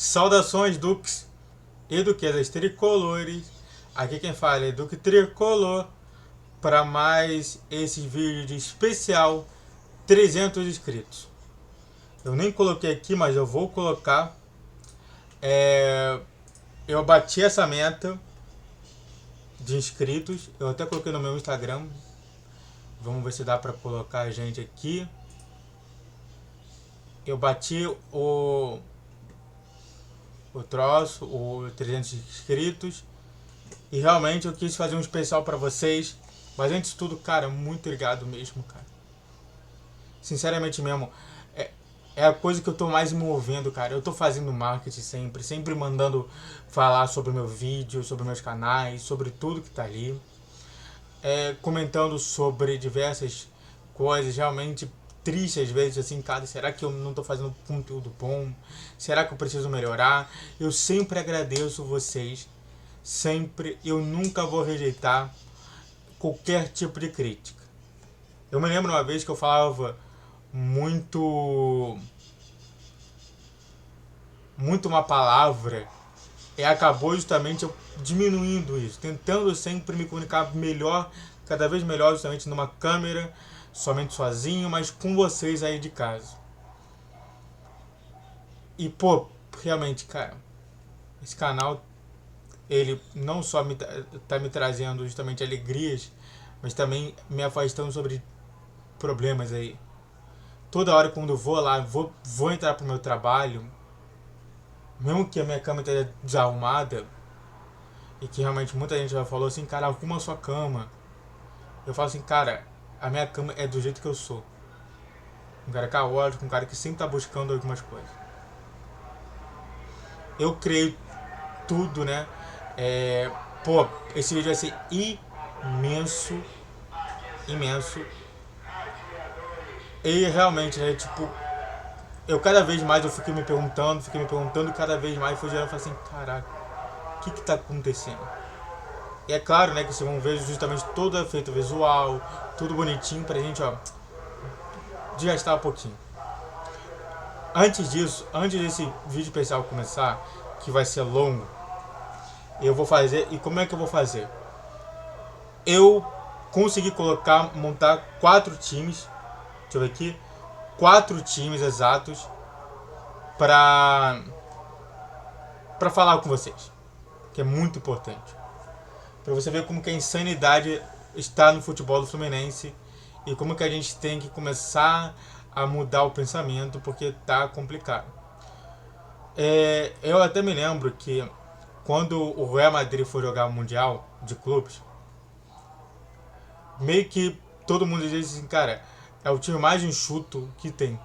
Saudações, Dukes e duquesas tricolores. Aqui quem fala é Duque Tricolor para mais esse vídeo de especial 300 inscritos. Eu nem coloquei aqui, mas eu vou colocar. Eu bati essa meta de inscritos. Eu até coloquei no meu Instagram. Vamos ver se dá para colocar a gente aqui. Eu bati o troço, o 300 inscritos. E realmente eu quis fazer um especial pra vocês. Mas antes de tudo, cara, muito obrigado mesmo, cara. Sinceramente mesmo, é a coisa que eu tô mais me movendo, cara. Eu tô fazendo marketing sempre mandando falar sobre o meu vídeo, sobre meus canais, sobre tudo que tá ali. Comentando sobre diversas coisas, realmente triste às vezes, assim, cara, será que eu não tô fazendo conteúdo bom? Será que eu preciso melhorar? Eu sempre agradeço vocês. Sempre, eu nunca vou rejeitar qualquer tipo de crítica. Eu me lembro uma vez que eu falava muito uma palavra e acabou justamente eu diminuindo isso, tentando sempre me comunicar melhor, cada vez melhor, justamente numa câmera, somente sozinho, mas com vocês aí de casa. E pô, realmente, cara, esse canal ele não só tá me trazendo justamente alegrias, mas também me afastando sobre problemas aí. Toda hora quando eu vou lá, vou entrar pro meu trabalho, mesmo que a minha cama esteja desarrumada, e que realmente muita gente já falou assim, cara, arruma a sua cama. Eu falo assim, cara, a minha cama é do jeito que eu sou. Um cara caótico, um cara que sempre tá buscando algumas coisas. Eu criei tudo, né? Pô, esse vídeo vai ser imenso. E realmente, né, tipo, eu cada vez mais eu fiquei me perguntando, e cada vez mais fui gerando e falei assim, caraca, o que tá acontecendo? E é claro, né, que vocês vão ver justamente todo o efeito visual, tudo bonitinho pra gente, ó, desgastar um pouquinho. Antes disso, antes desse vídeo especial começar, que vai ser longo, eu vou fazer, e como é que eu vou fazer? Eu consegui montar 4 times, deixa eu ver aqui, 4 times exatos pra falar com vocês, que é muito importante. Pra você ver como que a insanidade está no futebol do Fluminense e como que a gente tem que começar a mudar o pensamento, porque tá complicado. Eu até me lembro que quando o Real Madrid foi jogar o Mundial de Clubes, meio que todo mundo diz assim, cara, é o time mais enxuto que tem.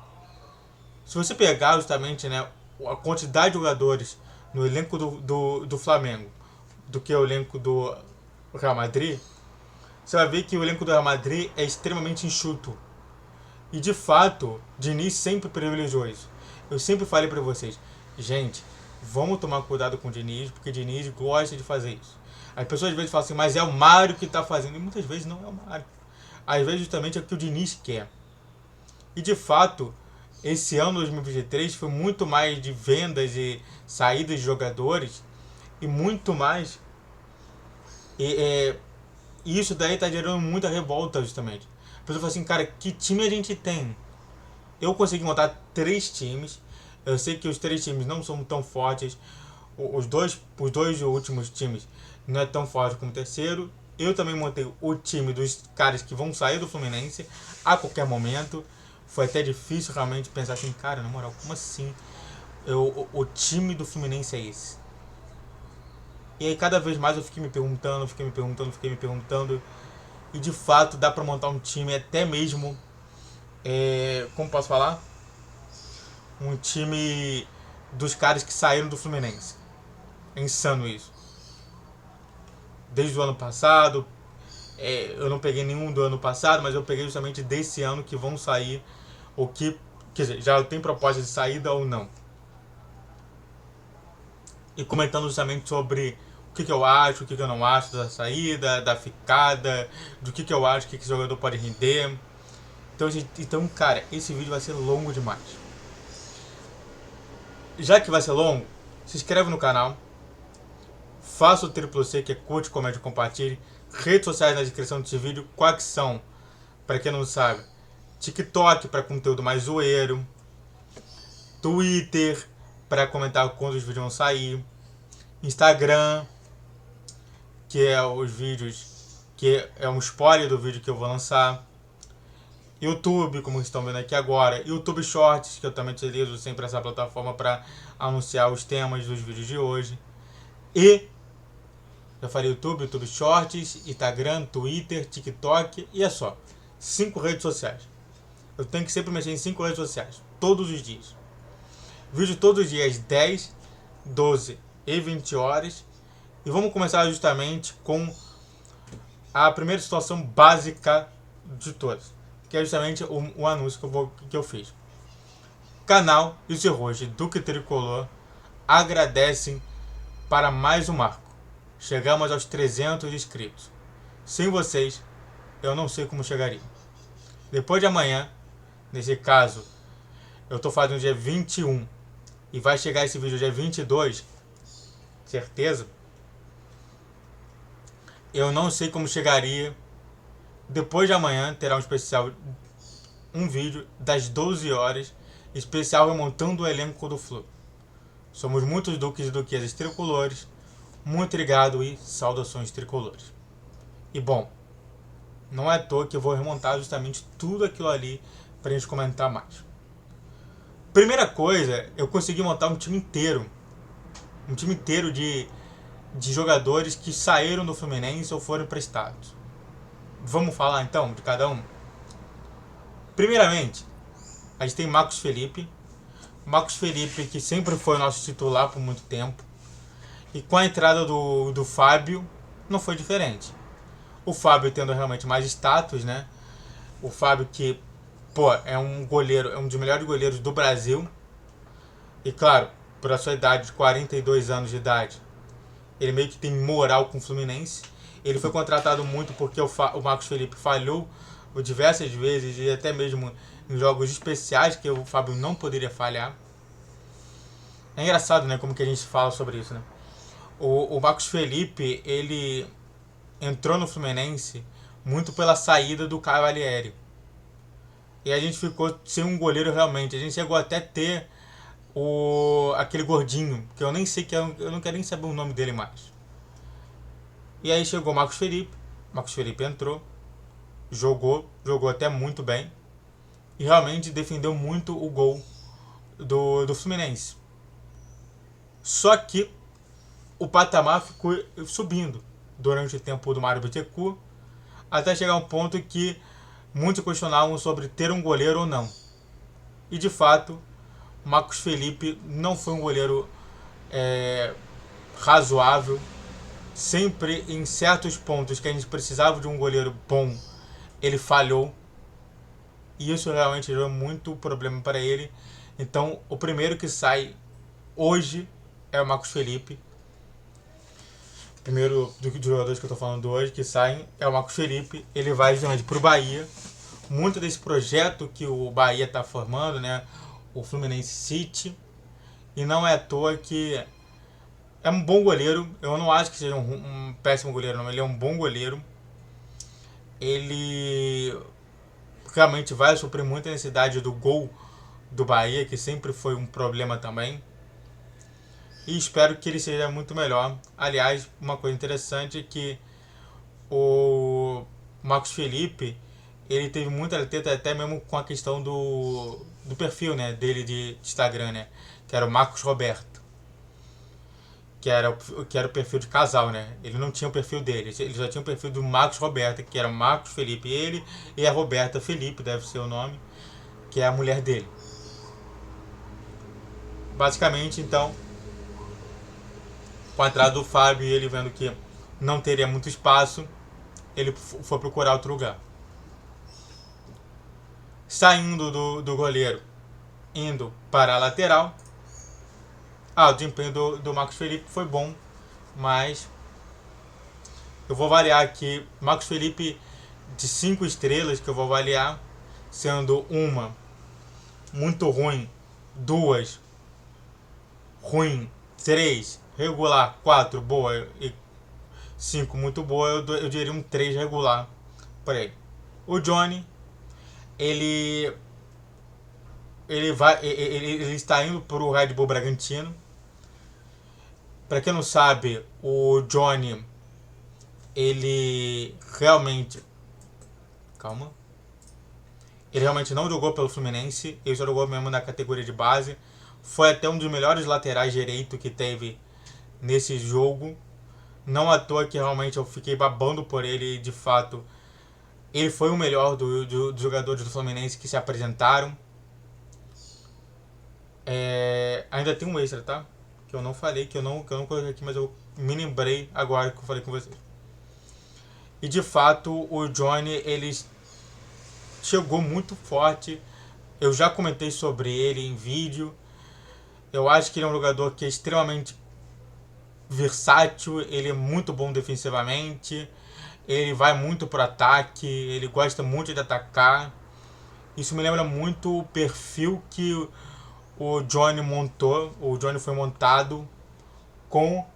Se você pegar justamente, né, a quantidade de jogadores no elenco do Flamengo do que o elenco do Real Madrid, você vai ver que o elenco do Real Madrid é extremamente enxuto. E de fato, Diniz sempre privilegiou isso. Eu sempre falei pra vocês, gente, vamos tomar cuidado com o Diniz, porque o Diniz gosta de fazer isso. As pessoas às vezes falam assim, mas é o Mário que tá fazendo. E muitas vezes não é o Mário. Às vezes justamente é o que o Diniz quer. E de fato, esse ano 2023 foi muito mais de vendas e saídas de jogadores e muito mais. E isso daí tá gerando muita revolta justamente. A pessoa fala assim, cara, que time a gente tem? Eu consegui montar 3 times. Eu sei que os 3 times não são tão fortes. Os dois últimos times não é tão forte como o terceiro. Eu também montei o time dos caras que vão sair do Fluminense a qualquer momento. Foi até difícil realmente pensar assim, cara, na moral, como assim? O time do Fluminense é esse? E aí cada vez mais eu fiquei me perguntando. E de fato dá pra montar um time até mesmo, como posso falar? Um time dos caras que saíram do Fluminense. É insano isso. Desde o ano passado, eu não peguei nenhum do ano passado, mas eu peguei justamente desse ano que vão sair, ou que, quer dizer, já tem proposta de saída ou não. E comentando justamente sobre o que eu acho, o que eu não acho da saída, da ficada, do que eu acho que esse jogador pode render. Então, cara, esse vídeo vai ser longo demais. Já que vai ser longo, se inscreve no canal, faça o triplo C, que é curte, comente e compartilhe. Redes sociais na descrição desse vídeo, quais são, para quem não sabe: TikTok para conteúdo mais zoeiro, Twitter para comentar quando os vídeos vão sair, Instagram, que é os vídeos, que é um spoiler do vídeo que eu vou lançar, YouTube, como vocês estão vendo aqui agora, YouTube Shorts, que eu também utilizo sempre essa plataforma para anunciar os temas dos vídeos de hoje. E já falei YouTube Shorts, Instagram, Twitter, TikTok, e é só 5 redes sociais. Eu tenho que sempre mexer em 5 redes sociais, todos os dias. Vídeo todos os dias, 10, 12 e 20 horas. E vamos começar justamente com a primeira situação básica de todas, que é justamente o anúncio que eu fiz. Canal e o hoje Duque Tricolor agradecem para mais um marco. Chegamos aos 300 inscritos. Sem vocês, eu não sei como chegaria. Depois de amanhã, nesse caso, eu estou fazendo dia 21 e vai chegar esse vídeo dia 22, certeza. Eu não sei como chegaria. Depois de amanhã terá um especial, um vídeo das 12 horas, especial remontando o elenco do Flu. Somos muitos duques e duquesas tricolores. Muito obrigado e saudações tricolores. E bom, não é à toa que eu vou remontar justamente tudo aquilo ali para a gente comentar mais. Primeira coisa, eu consegui montar um time inteiro. Um time inteiro de jogadores que saíram do Fluminense ou foram emprestados. Vamos falar então de cada um? Primeiramente, a gente tem Marcos Felipe. Marcos Felipe, que sempre foi nosso titular por muito tempo. E com a entrada do Fábio, não foi diferente. O Fábio tendo realmente mais status, né? O Fábio que, é um goleiro, é um dos melhores goleiros do Brasil. E claro, por a sua idade de 42 anos de idade, ele meio que tem moral com o Fluminense. Ele foi contratado muito porque o Marcos Felipe falhou diversas vezes, e até mesmo em jogos especiais que o Fábio não poderia falhar. É engraçado, né, como que a gente fala sobre isso, né? O Marcos Felipe, ele entrou no Fluminense muito pela saída do Cavalieri. E a gente ficou sem um goleiro realmente. A gente chegou até a ter aquele gordinho, que eu nem sei, eu não quero nem saber o nome dele mais. E aí chegou o Marcos Felipe. Marcos Felipe entrou, jogou até muito bem. E realmente defendeu muito o gol do Fluminense. Só que o patamar ficou subindo durante o tempo do Mário Bittencourt, até chegar a um ponto que muitos questionavam sobre ter um goleiro ou não. E de fato, Marcos Felipe não foi um goleiro razoável. Sempre em certos pontos que a gente precisava de um goleiro bom, ele falhou. E isso realmente gerou muito problema para ele. Então, o primeiro que sai hoje é o Marcos Felipe. O primeiro dos jogadores que eu estou falando hoje que saem é o Marcos Felipe. Ele vai justamente para o Bahia. Muito desse projeto que o Bahia está formando, né? O Fluminense City. E não é à toa que é um bom goleiro. Eu não acho que seja um péssimo goleiro, não. Ele é um bom goleiro. Ele realmente vai suprir muita necessidade do gol do Bahia, que sempre foi um problema também. E espero que ele seja muito melhor. Aliás, uma coisa interessante é que o Marcos Felipe, ele teve muita treta até mesmo com a questão do perfil, né, dele de Instagram, né, que era o Marcos Roberto, que era o perfil de casal, né. Ele não tinha o perfil dele, ele já tinha o perfil do Marcos Roberto, que era o Marcos Felipe, ele e a Roberta Felipe, deve ser o nome, que é a mulher dele. Basicamente, então, com a entrada do Fábio e ele vendo que não teria muito espaço, ele foi procurar outro lugar. Saindo do goleiro, indo para a lateral. O desempenho do Marcos Felipe foi bom, mas eu vou avaliar aqui Marcos Felipe de 5 estrelas, que eu vou avaliar, sendo uma muito ruim, 2 ruim 3 regular, 4 boa e 5 muito boa, eu diria um 3 regular para ele. O Johnny, ele ele está indo para o Red Bull Bragantino. Para quem não sabe, o Johnny, ele realmente, calma, ele realmente não jogou pelo Fluminense, ele só jogou mesmo na categoria de base. Foi até um dos melhores laterais direito que teve nesse jogo. Não à toa que realmente eu fiquei babando por ele, de fato. Ele foi o melhor dos jogadores do Fluminense que se apresentaram. Ainda tem um extra, tá? Que eu não falei, que eu não coloquei aqui, mas eu me lembrei agora que eu falei com vocês. E de fato, o Johnny, ele chegou muito forte. Eu já comentei sobre ele em vídeo. Eu acho que ele é um jogador que é extremamente versátil, ele é muito bom defensivamente, ele vai muito pro ataque, ele gosta muito de atacar. Isso me lembra muito o perfil que o Johnny montou, o Johnny foi montado com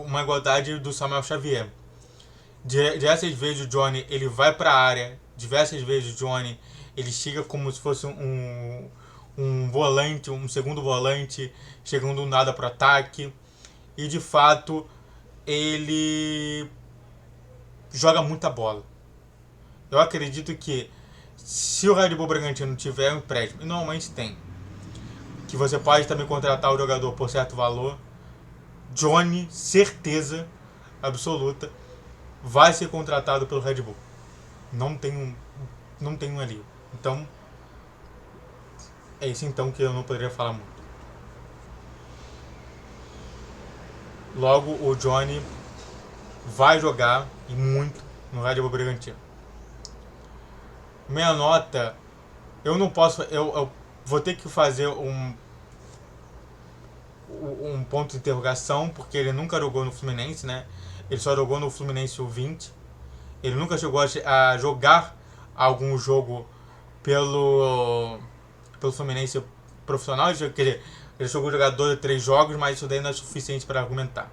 uma igualdade do Samuel Xavier. Diversas vezes o Johnny ele vai para a área, diversas vezes o Johnny ele chega como se fosse um volante, um segundo volante, chegando do nada para o ataque. E de fato ele joga muita bola. Eu acredito que se o Red Bull Bragantino tiver um empréstimo, e normalmente tem, que você pode também contratar o jogador por certo valor, Johnny, certeza absoluta, vai ser contratado pelo Red Bull. Não tem um ali. Então, é isso então que eu não poderia falar muito. Logo, o Johnny vai jogar e muito no Red Bull Bragantino. Minha nota, eu não posso, eu vou ter que fazer um ponto de interrogação, porque ele nunca jogou no Fluminense, né? Ele só jogou no Fluminense U20. Ele nunca chegou a jogar algum jogo pelo Fluminense profissional. Quer dizer, ele jogou jogador de 3 jogos, mas isso daí não é suficiente para argumentar.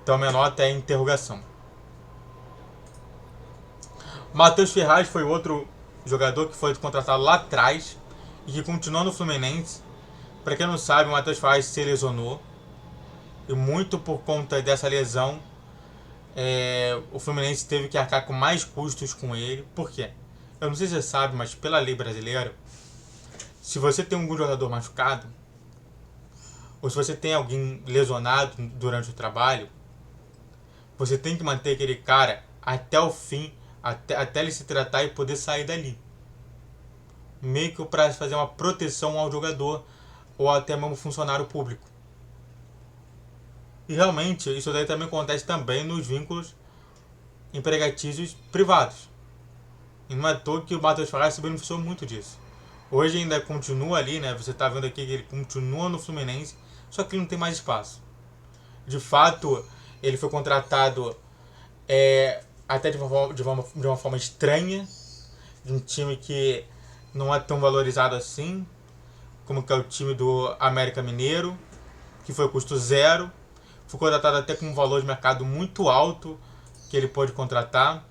Então minha nota é interrogação. Matheus Ferraz foi outro jogador que foi contratado lá atrás e que continuou no Fluminense. Para quem não sabe, o Matheus Ferraz se lesionou. E muito por conta dessa lesão, o Fluminense teve que arcar com mais custos com ele. Por quê? Eu não sei se você sabe, mas pela lei brasileira, se você tem algum jogador machucado, ou se você tem alguém lesionado durante o trabalho, você tem que manter aquele cara até o fim, até ele se tratar e poder sair dali. Meio que para fazer uma proteção ao jogador ou até mesmo funcionário público. E realmente, isso daí também acontece também nos vínculos empregatícios privados. E não é à toa que o Matheus Ferraz se beneficiou muito disso. Hoje ainda continua ali, né? Você está vendo aqui que ele continua no Fluminense, só que ele não tem mais espaço. De fato, ele foi contratado até de uma forma estranha, de um time que não é tão valorizado assim, como que é o time do América Mineiro, que foi custo zero. Foi contratado até com um valor de mercado muito alto que ele pôde contratar.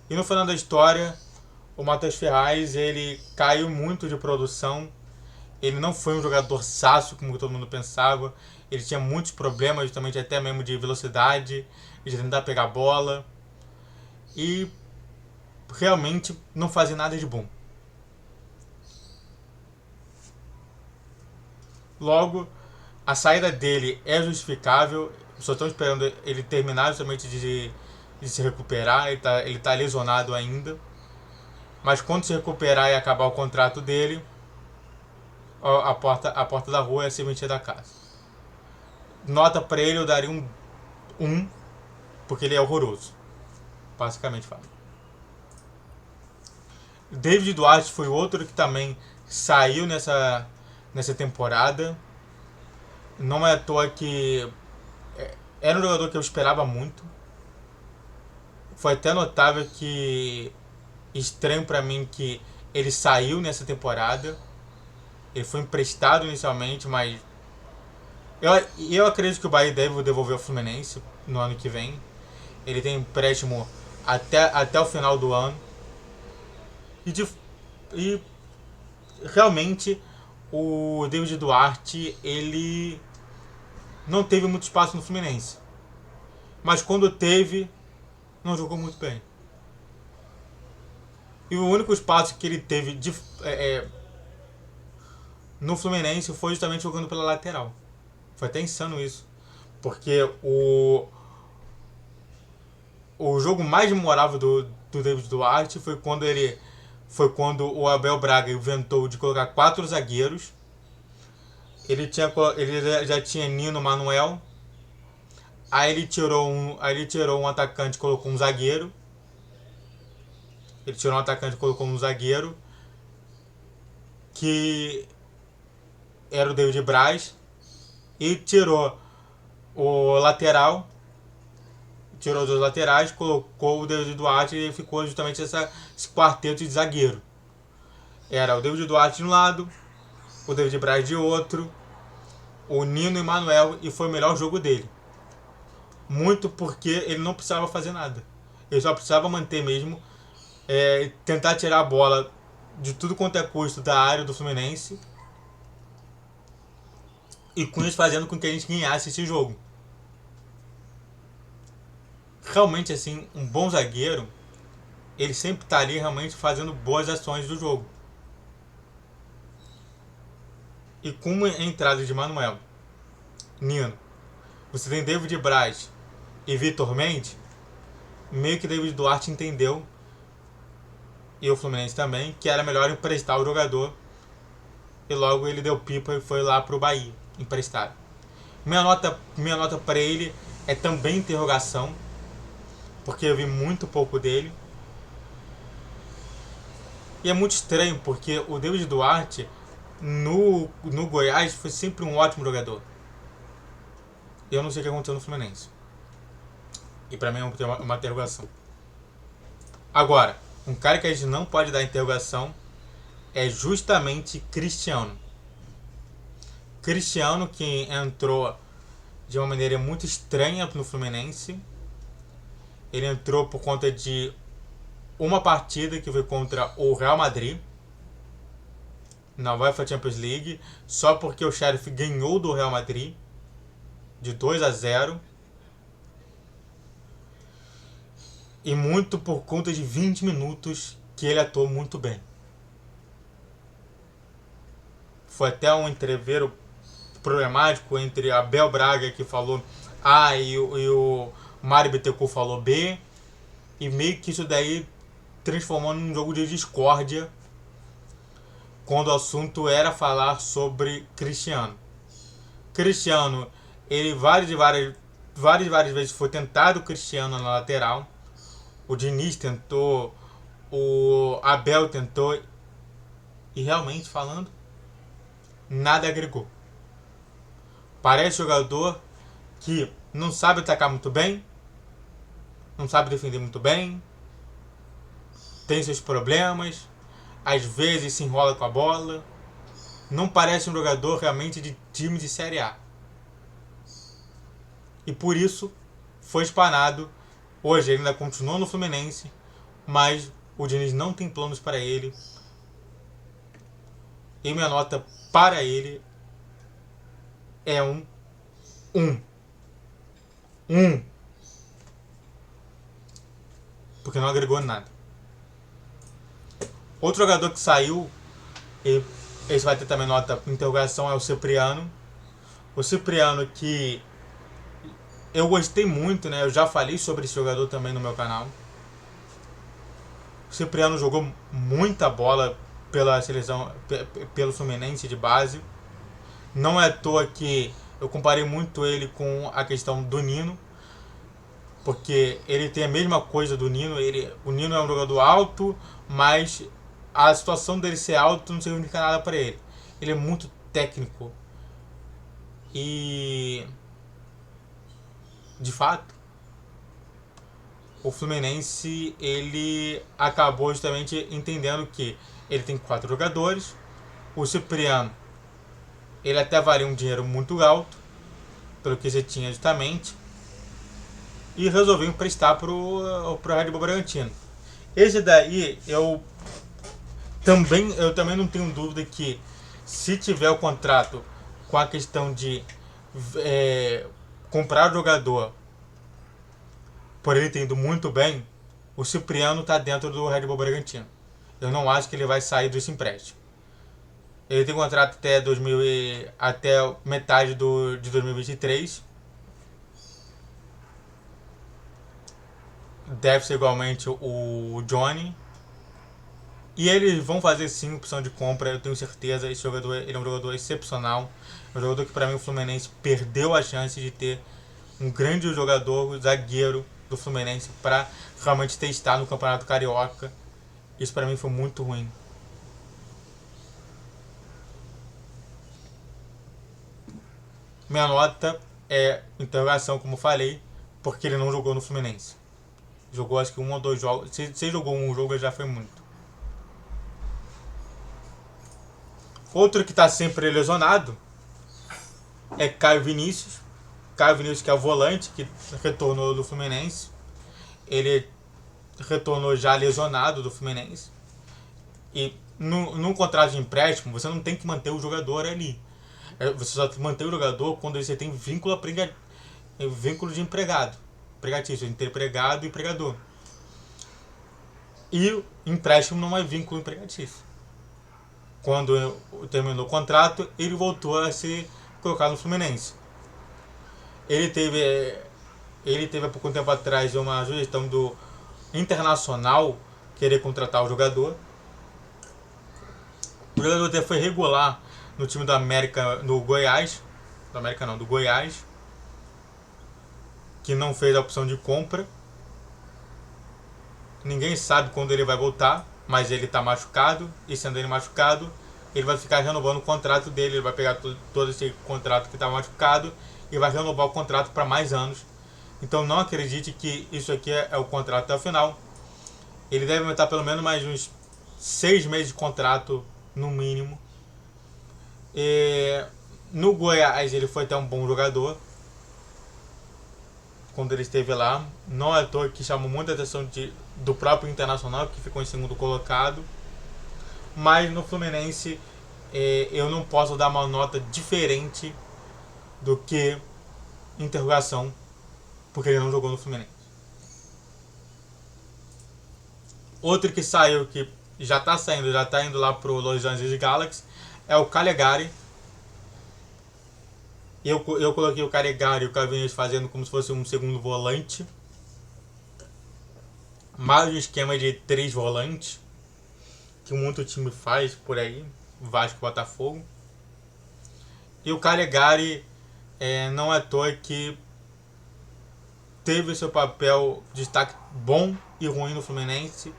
E no final da história, o Matheus Ferraz ele caiu muito de produção. Ele não foi um jogador sácio como todo mundo pensava. Ele tinha muitos problemas, justamente até mesmo de velocidade, de tentar pegar a bola. E realmente não fazia nada de bom. Logo, a saída dele é justificável. Só estão esperando ele terminar justamente de se recuperar. Ele tá lesionado ainda. Mas quando se recuperar e acabar o contrato dele, a porta da rua é a serventia da casa. Nota para ele eu daria um, porque ele é horroroso. Basicamente falando. David Duarte foi outro que também saiu nessa temporada. Não é à toa que era um jogador que eu esperava muito. Foi até notável que estranho pra mim que ele saiu nessa temporada. Ele foi emprestado inicialmente, mas eu acredito que o Bahia deve devolver ao Fluminense no ano que vem. Ele tem empréstimo até o final do ano. E realmente o David Duarte, ele não teve muito espaço no Fluminense. Mas quando teve, não jogou muito bem. E o único espaço que ele teve no Fluminense foi justamente jogando pela lateral. Foi até insano isso. Porque o jogo mais memorável do David Duarte foi quando o Abel Braga inventou de colocar 4 zagueiros. Ele já tinha Nino Manuel. Aí ele tirou um atacante e colocou um zagueiro. Ele tirou um atacante e colocou um zagueiro, que era o David Braz. E tirou o lateral. Tirou os dois laterais, colocou o David Duarte e ficou justamente esse quarteto de zagueiro. Era o David Duarte de um lado, o David Braz de outro, o Nino e o Manuel, e foi o melhor jogo dele. Muito porque ele não precisava fazer nada. Ele só precisava manter mesmo, tentar tirar a bola de tudo quanto é custo da área do Fluminense, e com isso fazendo com que a gente ganhasse esse jogo. Realmente, assim, um bom zagueiro, ele sempre está ali realmente fazendo boas ações do jogo. E com a entrada de Manuel, Nino, você tem David Braz e Vitor Mendes, meio que David Duarte entendeu, e o Fluminense também, que era melhor emprestar o jogador, e logo ele deu pipa e foi lá pro Bahia emprestar. Minha nota para ele é também interrogação, porque eu vi muito pouco dele. E é muito estranho, porque o David Duarte no Goiás foi sempre um ótimo jogador. Eu não sei o que aconteceu no Fluminense. E pra mim é uma interrogação. Agora, um cara que a gente não pode dar interrogação é justamente Cristiano. Cristiano, que entrou de uma maneira muito estranha no Fluminense. Ele entrou por conta de uma partida que foi contra o Real Madrid na UEFA Champions League, só porque o Sheriff ganhou do Real Madrid de 2-0, e muito por conta de 20 minutos que ele atuou muito bem. Foi até um entreveiro problemático entre Abel Braga, que falou A, e o Mário Bittencourt falou B, e meio que isso daí transformou num jogo de discórdia quando o assunto era falar sobre Cristiano. Cristiano, ele várias vezes foi tentado o Cristiano na lateral. O Diniz tentou, o Abel tentou, e realmente falando, nada agregou. Parece jogador que não sabe atacar muito bem, não sabe defender muito bem, tem seus problemas, às vezes se enrola com a bola. Não parece um jogador realmente de time de Série A. E por isso foi espanado. Hoje ele ainda continua no Fluminense, mas o Diniz não tem planos para ele. E minha nota para ele é um. Porque não agregou nada. Outro jogador que saiu, e esse vai ter também nota interrogação, é o Cipriano. O Cipriano, que eu gostei muito, né? Eu já falei sobre esse jogador também no meu canal. O Cipriano jogou muita bola pela seleção, pelo Fluminense de base. Não é à toa que eu comparei muito ele com a questão do Nino, porque ele tem a mesma coisa do Nino. O Nino é um jogador alto, mas a situação dele ser alto não significa nada para ele. Ele é muito técnico. E de fato, o Fluminense, ele acabou justamente entendendo que ele tem 4 jogadores. O Cipriano Ele até valia um dinheiro muito alto, pelo que você tinha justamente, e resolveu emprestar pro Red Bull Bragantino. Esse daí eu também não tenho dúvida que, se tiver o contrato com a questão de comprar o jogador por ele ter ido muito bem, o Cipriano está dentro do Red Bull Bragantino. Eu não acho que ele vai sair desse empréstimo. Ele tem contrato até metade de 2023. Deve ser igualmente o Johnny. E eles vão fazer sim opção de compra, eu tenho certeza. Esse jogador, ele é um jogador excepcional. É um jogador que, para mim, o Fluminense perdeu a chance de ter um grande jogador, zagueiro do Fluminense, para realmente testar no Campeonato Carioca. Isso para mim foi muito ruim. Minha nota é interrogação, como falei, porque ele não jogou no Fluminense. Jogou acho que um ou dois jogos. Se jogou um jogo, já foi muito. Outro que está sempre lesionado é Caio Vinícius. Caio Vinícius, que é o volante, que retornou do Fluminense. Ele retornou já lesionado do Fluminense. E num contrato de empréstimo, você não tem que manter o jogador ali. Você só mantém o jogador quando você tem vínculo de empregado. Empregatício, entre empregado e empregador. E empréstimo não é vínculo empregatício. Quando terminou o contrato, ele voltou a se colocar no Fluminense. Ele teve há pouco tempo atrás uma sugestão do Internacional querer contratar o jogador. O jogador até foi regular no time do América, no Goiás. Do América não, do Goiás. Que não fez a opção de compra. Ninguém sabe quando ele vai voltar, mas ele está machucado. E sendo ele machucado, ele vai ficar renovando o contrato dele. Ele vai pegar todo esse contrato que está machucado e vai renovar o contrato para mais anos. Então não acredite que isso aqui é o contrato até o final. Ele deve aumentar pelo menos mais uns 6 meses de contrato, no mínimo. No Goiás ele foi até um bom jogador quando ele esteve lá. Não é à toa que chamou muita atenção do próprio Internacional, que ficou em segundo colocado. Mas no Fluminense eu não posso dar uma nota diferente do que interrogação, porque ele não jogou no Fluminense. Outro que saiu, que já está indo lá pro Los Angeles Galaxy, é o Calegari. Eu coloquei o Calegari e o Cavinhas fazendo como se fosse um segundo volante. Mais um esquema de 3 volantes, que muito time faz por aí, Vasco e Botafogo. E o Calegari não é à toa que teve seu papel de destaque bom e ruim no Fluminense.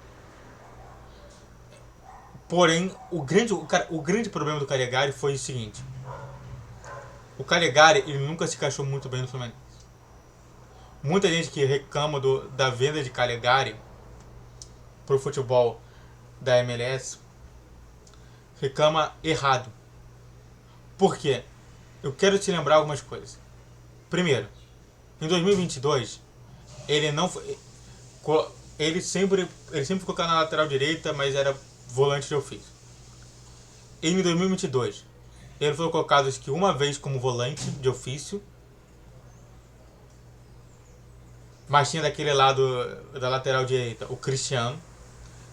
Porém, o grande problema do Calegari foi o seguinte: o Calegari, ele nunca se encaixou muito bem no Fluminense. Muita gente que reclama da venda de Calegari pro futebol da MLS reclama errado. Por quê? Eu quero te lembrar algumas coisas. Primeiro, em 2022, ele não foi, ele sempre ficou na lateral direita, mas era volante de ofício. E em 2022, ele foi colocado acho que uma vez como volante de ofício, mas tinha daquele lado da lateral direita o Cristiano.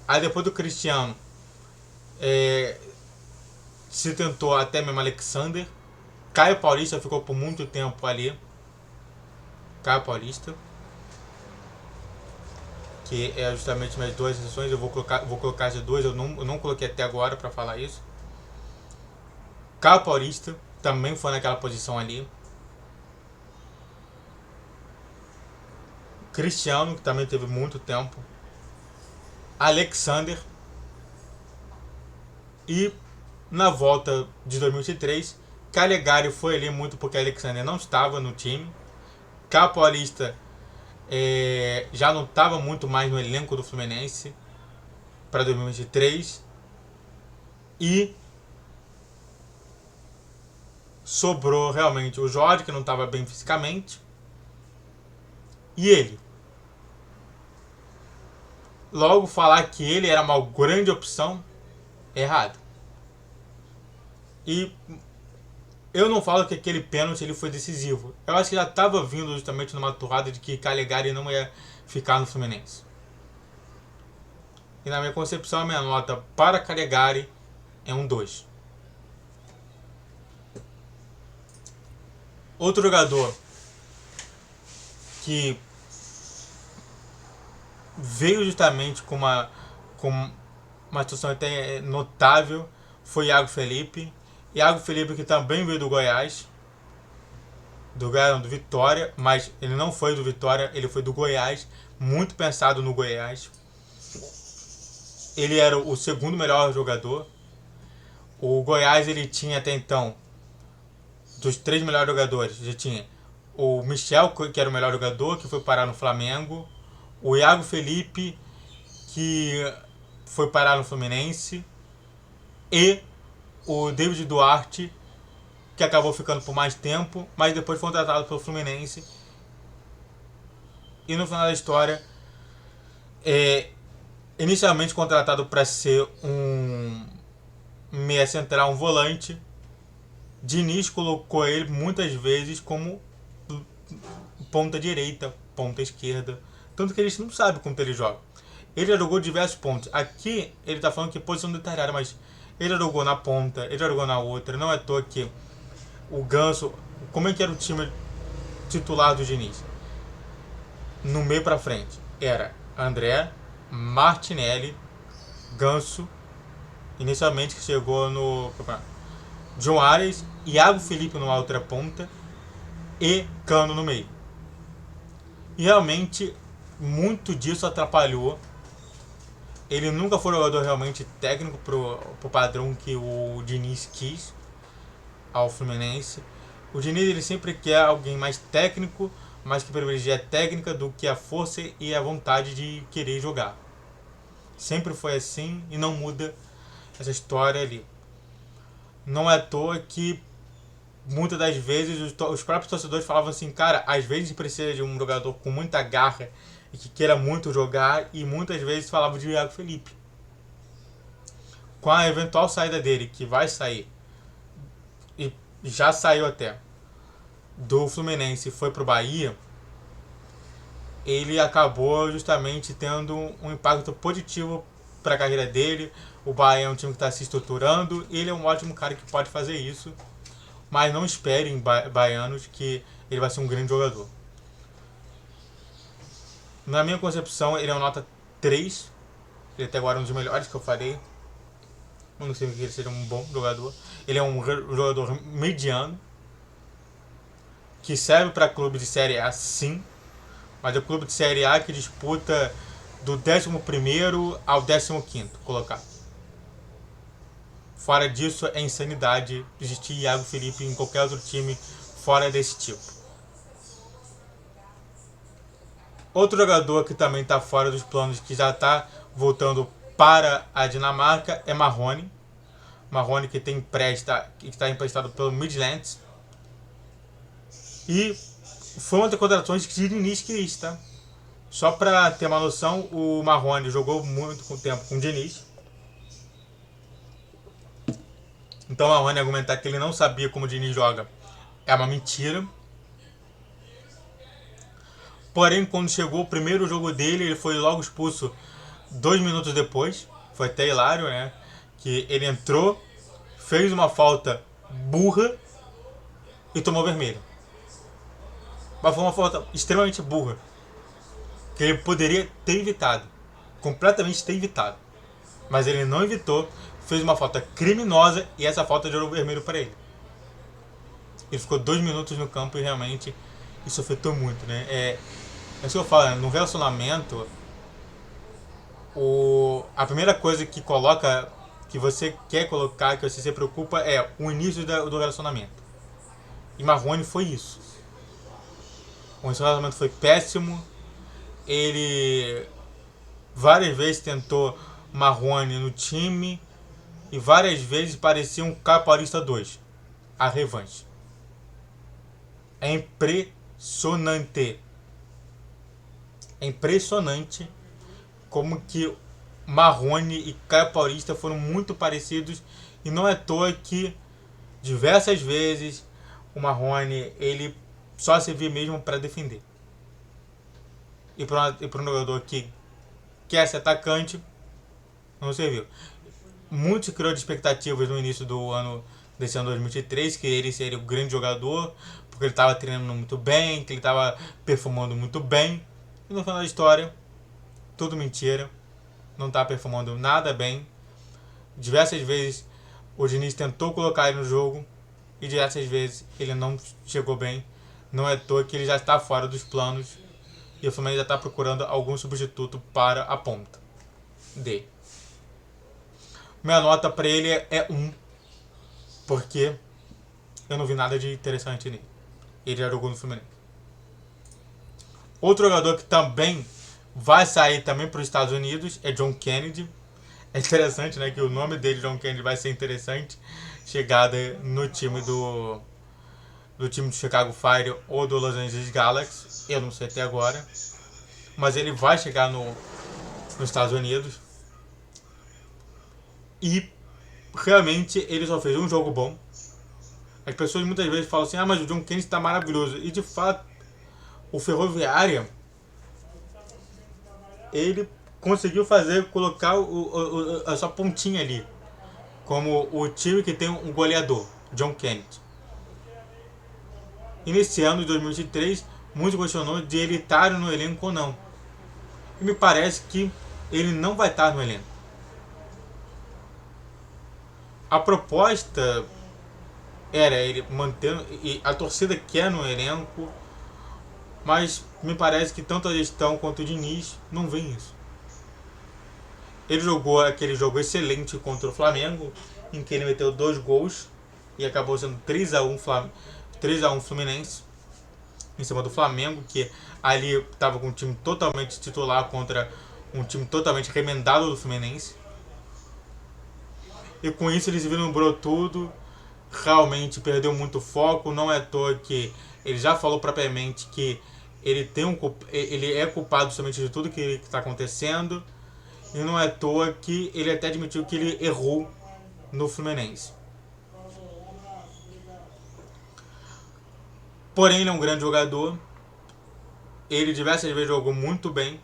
Aí depois do Cristiano se tentou até mesmo Alexander. Caio Paulista ficou por muito tempo ali. Caio Paulista, que é justamente minhas duas sessões. Eu vou colocar as duas. Eu não coloquei até agora para falar isso. Caio Paulista também foi naquela posição ali. Cristiano, que também teve muito tempo. Alexander. E na volta de 2003, Calegari foi ali muito porque Alexander não estava no time. Caio Paulista já não estava muito mais no elenco do Fluminense para 2023. E sobrou realmente o Jorge, que não estava bem fisicamente, e ele. Logo, falar que ele era uma grande opção é errado. E eu não falo que aquele pênalti ele foi decisivo. Eu acho que já estava vindo justamente numa torrada de que Calegari não ia ficar no Fluminense. E na minha concepção, a minha nota para Calegari é um 2. Outro jogador que veio justamente com uma situação até notável foi Iago Felipe. Iago Felipe, que também veio do Goiás. Do Vitória, mas ele não foi do Vitória, ele foi do Goiás. Muito pensado no Goiás. Ele era o segundo melhor jogador. O Goiás ele tinha até então, dos 3 melhores jogadores, já tinha o Michel, que era o melhor jogador, que foi parar no Flamengo. O Iago Felipe, que foi parar no Fluminense. E o David Duarte, que acabou ficando por mais tempo, mas depois foi contratado pelo Fluminense. E no final da história, inicialmente contratado para ser um meia central, um volante, Diniz colocou ele muitas vezes como ponta direita, ponta esquerda, tanto que a gente não sabe como ele joga. Ele já jogou diversos pontos. Aqui ele está falando que posição detalhada, mas ele já jogou na ponta, ele já jogou na outra. Não é à toa que o Ganso, como é que era o time titular do Diniz? No meio para frente era André, Martinelli, Ganso, inicialmente que chegou no John Arias, Iago Felipe numa outra ponta e Cano no meio. E realmente muito disso atrapalhou. Ele nunca foi um jogador realmente técnico pro padrão que o Diniz quis ao Fluminense. O Diniz ele sempre quer alguém mais técnico, mas que privilegia a técnica do que a força e a vontade de querer jogar. Sempre foi assim e não muda essa história ali. Não é à toa que muitas das vezes os próprios torcedores falavam assim, cara, às vezes precisa de um jogador com muita garra e que queira muito jogar, e muitas vezes falavam de Iago Felipe. Com a eventual saída dele, que vai sair, e já saiu até, do Fluminense e foi pro Bahia, ele acabou justamente tendo um impacto positivo para a carreira dele. O Bahia é um time que está se estruturando, ele é um ótimo cara que pode fazer isso, mas não esperem baianos que ele vai ser um grande jogador. Na minha concepção, ele é uma nota 3. Ele até agora é um dos melhores que eu falei. Não sei que ele seja um bom jogador. Ele é um jogador mediano, que serve para clube de Série A, sim, mas é o clube de Série A que disputa do 11º ao 15º colocado. Fora disso, é insanidade existir Iago Felipe em qualquer outro time fora desse tipo. Outro jogador que também está fora dos planos, que já está voltando para a Dinamarca, é Marrone. Marrone que está emprestado pelo Midlands. E foi uma das contratações que o Diniz quis, tá? Só para ter uma noção, o Marrone jogou muito tempo com o Diniz. Então o Marrone argumentar que ele não sabia como o Diniz joga é uma mentira. Porém, quando chegou o primeiro jogo dele, ele foi logo expulso 2 minutos depois. Foi até hilário, né? Que ele entrou, fez uma falta burra e tomou vermelho. Mas foi uma falta extremamente burra, que ele poderia ter evitado. Completamente ter evitado. Mas ele não evitou, fez uma falta criminosa e essa falta gerou vermelho para ele. Ele ficou 2 minutos no campo e realmente isso afetou muito, né? É isso que eu falo, né? No relacionamento, a primeira coisa que coloca, que você quer colocar, que você se preocupa, é o início do relacionamento. E Marrone foi isso. O relacionamento foi péssimo. Ele várias vezes tentou Marrone no time e várias vezes parecia um Capoeirista 2, a revanche. É impressionante. É impressionante como que Marrone e Caio Paulista foram muito parecidos. E não é à toa que diversas vezes o Marrone ele só servia mesmo para defender. E para um jogador que quer ser atacante, não serviu. Muito se criou de expectativas no início do ano, desse ano 2023, que ele seria o grande jogador, porque ele estava treinando muito bem, que ele estava performando muito bem. E no final da história, tudo mentira. Não está performando nada bem. Diversas vezes o Diniz tentou colocar ele no jogo e diversas vezes ele não chegou bem. Não é à toa que ele já está fora dos planos e o Fluminense já está procurando algum substituto para a ponta dele. Minha nota para ele é 1, porque eu não vi nada de interessante nele. Ele já jogou no Fluminense. Outro jogador que também vai sair também para os Estados Unidos é John Kennedy. É interessante, né, que o nome dele, John Kennedy, vai ser interessante. Chegada no time do time do Chicago Fire ou do Los Angeles Galaxy. Eu não sei até agora. Mas ele vai chegar nos Estados Unidos. E realmente ele só fez um jogo bom. As pessoas muitas vezes falam assim, mas o John Kennedy está maravilhoso. E de fato, o Ferroviária, ele conseguiu colocar a sua pontinha ali. Como o time que tem um goleador, John Kennedy. E nesse ano de 2023, muitos questionou de ele estar no elenco ou não. E me parece que ele não vai estar no elenco. A proposta era ele mantendo, e a torcida quer no elenco, mas me parece que tanto a gestão quanto o Diniz não veem isso. Ele jogou aquele jogo excelente contra o Flamengo, em que ele meteu 2 gols e acabou sendo 3-1 Fluminense em cima do Flamengo, que ali estava com um time totalmente titular contra um time totalmente remendado do Fluminense. E com isso eles vislumbrou tudo, realmente perdeu muito foco. Não é à toa que ele já falou propriamente que ele é culpado justamente de tudo que está acontecendo. E não é à toa que ele até admitiu que ele errou no Fluminense. Porém, ele é um grande jogador. Ele diversas vezes jogou muito bem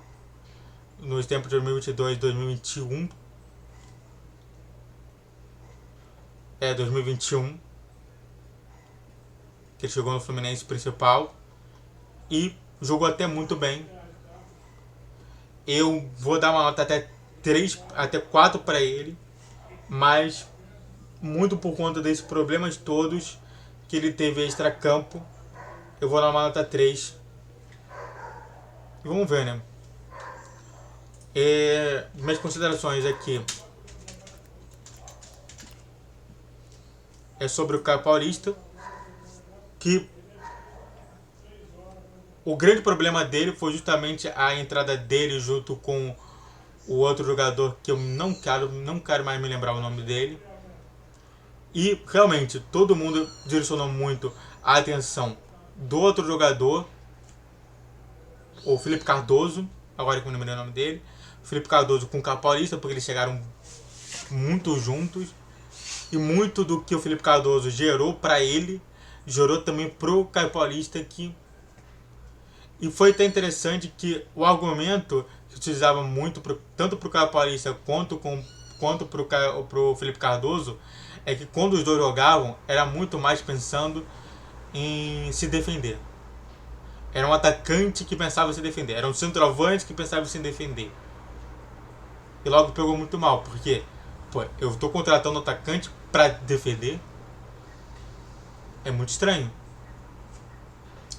nos tempos de 2022 e 2021. 2021. Que ele chegou no Fluminense principal. E jogou até muito bem. Eu vou dar uma nota até 4 para ele. Mas muito por conta desses problemas todos que ele teve extra-campo, eu vou dar uma nota 3. E vamos ver, né? Minhas considerações aqui é sobre o Caio Paulista, que o grande problema dele foi justamente a entrada dele junto com o outro jogador que eu não quero mais me lembrar o nome dele. E realmente todo mundo direcionou muito a atenção do outro jogador, o Felipe Cardoso, agora que eu não me lembro o nome dele. Felipe Cardoso com o Caio Paulista, porque eles chegaram muito juntos. E muito do que o Felipe Cardoso gerou para ele, gerou também pro Caio Paulista. E foi até interessante que o argumento que utilizava muito tanto pro Caio Paulista quanto pro Felipe Cardoso é que quando os dois jogavam, era muito mais pensando em se defender. Era um atacante que pensava em se defender. Era um centroavante que pensava em se defender. E logo pegou muito mal, porque eu estou contratando um atacante para defender. É muito estranho.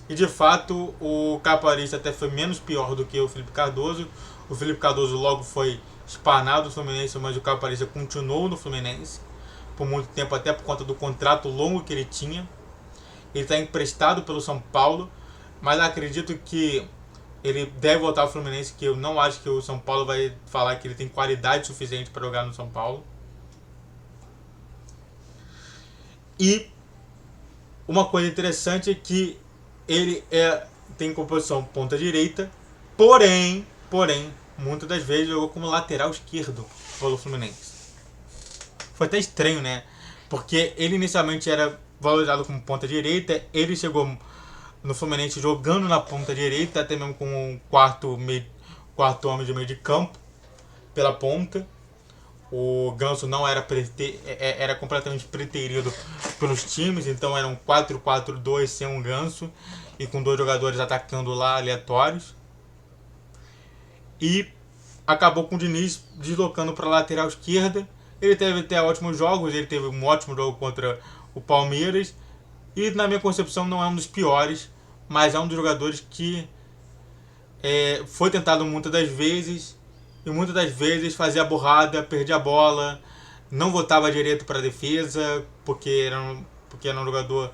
E de fato, o Caio Paulista até foi menos pior do que o Felipe Cardoso. O Felipe Cardoso logo foi espanado do Fluminense, mas o Caio Paulista continuou no Fluminense por muito tempo, até por conta do contrato longo que ele tinha. Ele está emprestado pelo São Paulo, mas acredito que ele deve voltar ao Fluminense, que eu não acho que o São Paulo vai falar que ele tem qualidade suficiente para jogar no São Paulo. E uma coisa interessante é que ele tem composição ponta direita, porém, muitas das vezes jogou como lateral esquerdo pelo Fluminense. Foi até estranho, né? Porque ele inicialmente era valorizado como ponta direita, ele chegou no Fluminense jogando na ponta direita, até mesmo com um quarto homem de meio de campo pela ponta. O Ganso não era era completamente preterido pelos times, então era um 4-4-2 sem um Ganso e com 2 jogadores atacando lá aleatórios. E acabou com o Diniz deslocando para a lateral esquerda. Ele teve até ótimos jogos, ele teve um ótimo jogo contra o Palmeiras e, na minha concepção, não é um dos piores, mas é um dos jogadores que foi tentado muitas das vezes e muitas das vezes fazia burrada, perdia a bola, não voltava direito para a defesa, porque era um jogador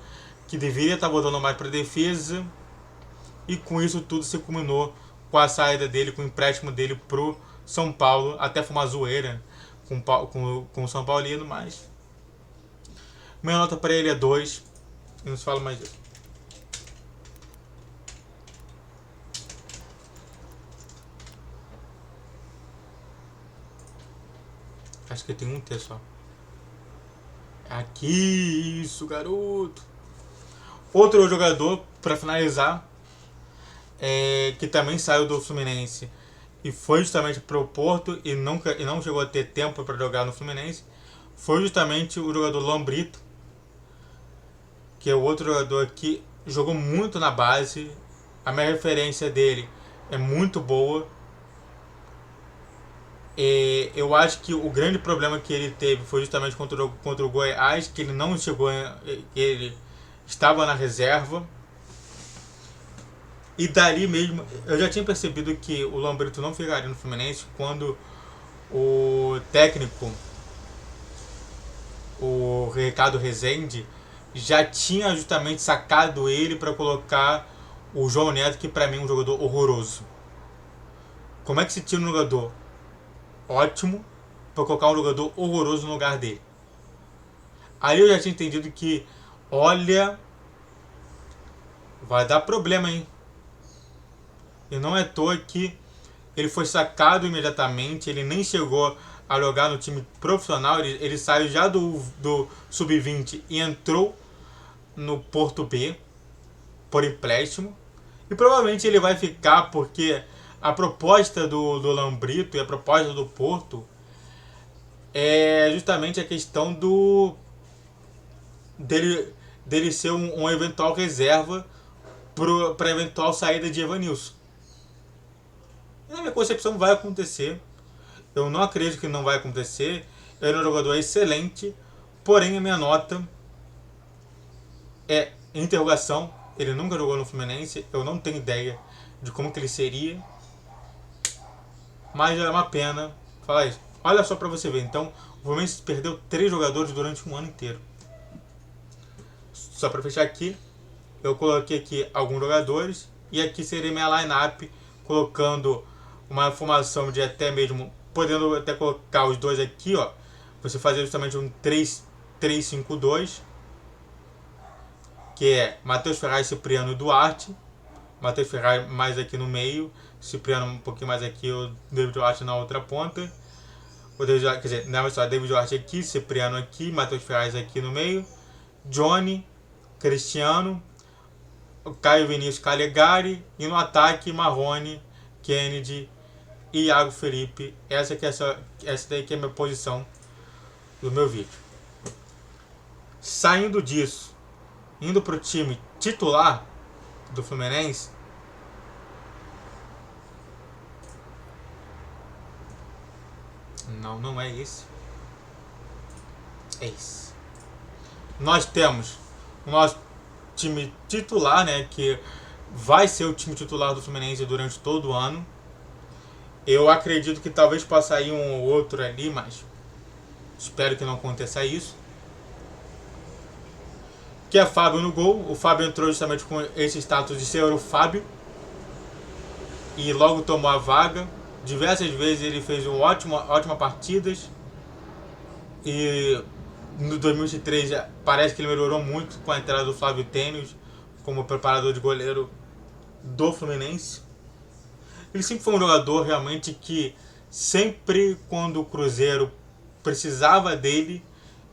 que deveria estar voltando mais para a defesa, e com isso tudo se culminou com a saída dele, com o empréstimo dele pro São Paulo. Até foi uma zoeira com o São Paulino, mas minha nota para ele é 2 e não se fala mais disso. Acho que tem um T só. Aqui, isso, garoto. Outro jogador, para finalizar, que também saiu do Fluminense e foi justamente pro Porto e não chegou a ter tempo para jogar no Fluminense, foi justamente o jogador Lambrito, que é o outro jogador que jogou muito na base. A minha referência dele é muito boa. Eu acho que o grande problema que ele teve foi justamente contra o Goiás, que ele não chegou, ele estava na reserva. E dali mesmo, eu já tinha percebido que o Lambrito não ficaria no Fluminense quando o técnico, o Ricardo Rezende, já tinha justamente sacado ele para colocar o João Neto, que para mim é um jogador horroroso. Como é que se tira um jogador ótimo para colocar um jogador horroroso no lugar dele? Aí eu já tinha entendido que, olha, vai dar problema, hein? E não é à toa que ele foi sacado imediatamente, ele nem chegou a jogar no time profissional, ele saiu já do Sub-20 e entrou no Porto B por empréstimo. E provavelmente ele vai ficar porque a proposta do Lambrito e a proposta do Porto é justamente a questão dele ser um eventual reserva para eventual saída de Evanilson. Na minha concepção vai acontecer. Eu não acredito que não vai acontecer. Ele é um jogador excelente, porém a minha nota é interrogação. Ele nunca jogou no Fluminense, eu não tenho ideia de como que ele seria, mas é uma pena falar isso. Olha só pra você ver, então o Fluminense perdeu 3 jogadores durante um ano inteiro. Só pra fechar aqui, eu coloquei aqui alguns jogadores e aqui seria minha line-up, colocando uma formação de até mesmo, podendo até colocar os dois aqui, ó. Você fazer justamente um 3-5-2, que é Matheus Ferraz, Cipriano e Duarte. Matheus Ferraz mais aqui no meio, Cipriano um pouquinho mais aqui, o David Duarte na outra ponta. O David Duarte, quer dizer, não é só David Duarte aqui, Cipriano aqui, Matheus Ferraz aqui no meio, Johnny, Cristiano, Caio Vinícius, Calegari, e no ataque Marrone, Kennedy e Iago Felipe. Essa daí que é a minha posição do meu vídeo. Saindo disso, indo para o time titular do Fluminense, não é esse. É esse. Nós temos o nosso time titular, né, que vai ser o time titular do Fluminense durante todo o ano. Eu acredito que talvez possa sair um ou outro ali, mas espero que não aconteça isso. Que é Fábio no gol. O Fábio entrou justamente com esse status de ser o Fábio e logo tomou a vaga. Diversas vezes ele fez ótimas partidas e no 2023 parece que ele melhorou muito com a entrada do Flávio Tênis, como preparador de goleiro do Fluminense. Ele sempre foi um jogador realmente que sempre quando o Cruzeiro precisava dele,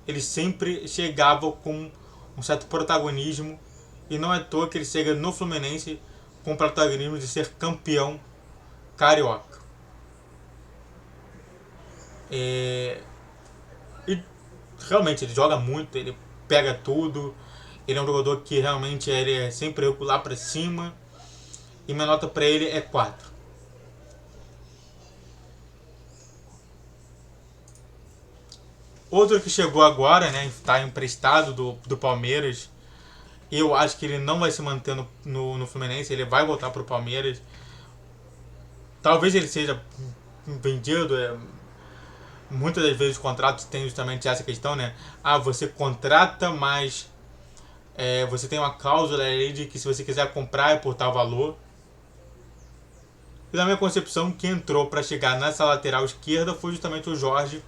ele sempre chegava com um certo protagonismo, e não é à toa que ele chega no Fluminense com o protagonismo de ser campeão carioca. E realmente ele joga muito, ele pega tudo, ele é um jogador que realmente ele é sempre lá pra cima, e minha nota pra ele é 4. Outro que chegou agora, né, está emprestado do Palmeiras. Eu acho que ele não vai se manter no Fluminense, ele vai voltar pro Palmeiras. Talvez ele seja vendido. Muitas das vezes os contratos têm justamente essa questão, né? Você contrata, mas você tem uma cláusula aí de que se você quiser comprar é por tal valor. E na minha concepção, quem entrou para chegar nessa lateral esquerda foi justamente o Jorge.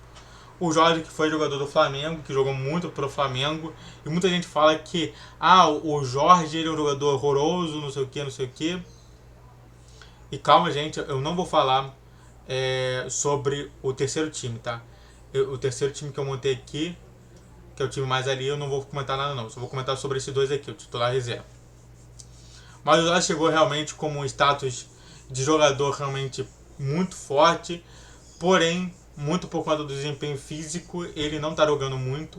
O Jorge, que foi jogador do Flamengo, que jogou muito pro Flamengo. E muita gente fala que o Jorge ele é um jogador horroroso, não sei o que, não sei o que. E calma, gente, eu não vou falar sobre o terceiro time, tá? O terceiro time que eu montei aqui, que é o time mais ali, eu não vou comentar nada não. Só vou comentar sobre esses dois aqui, o titular reserva. Mas o Jorge chegou realmente como um status de jogador realmente muito forte, porém muito por conta do desempenho físico, ele não tá jogando muito.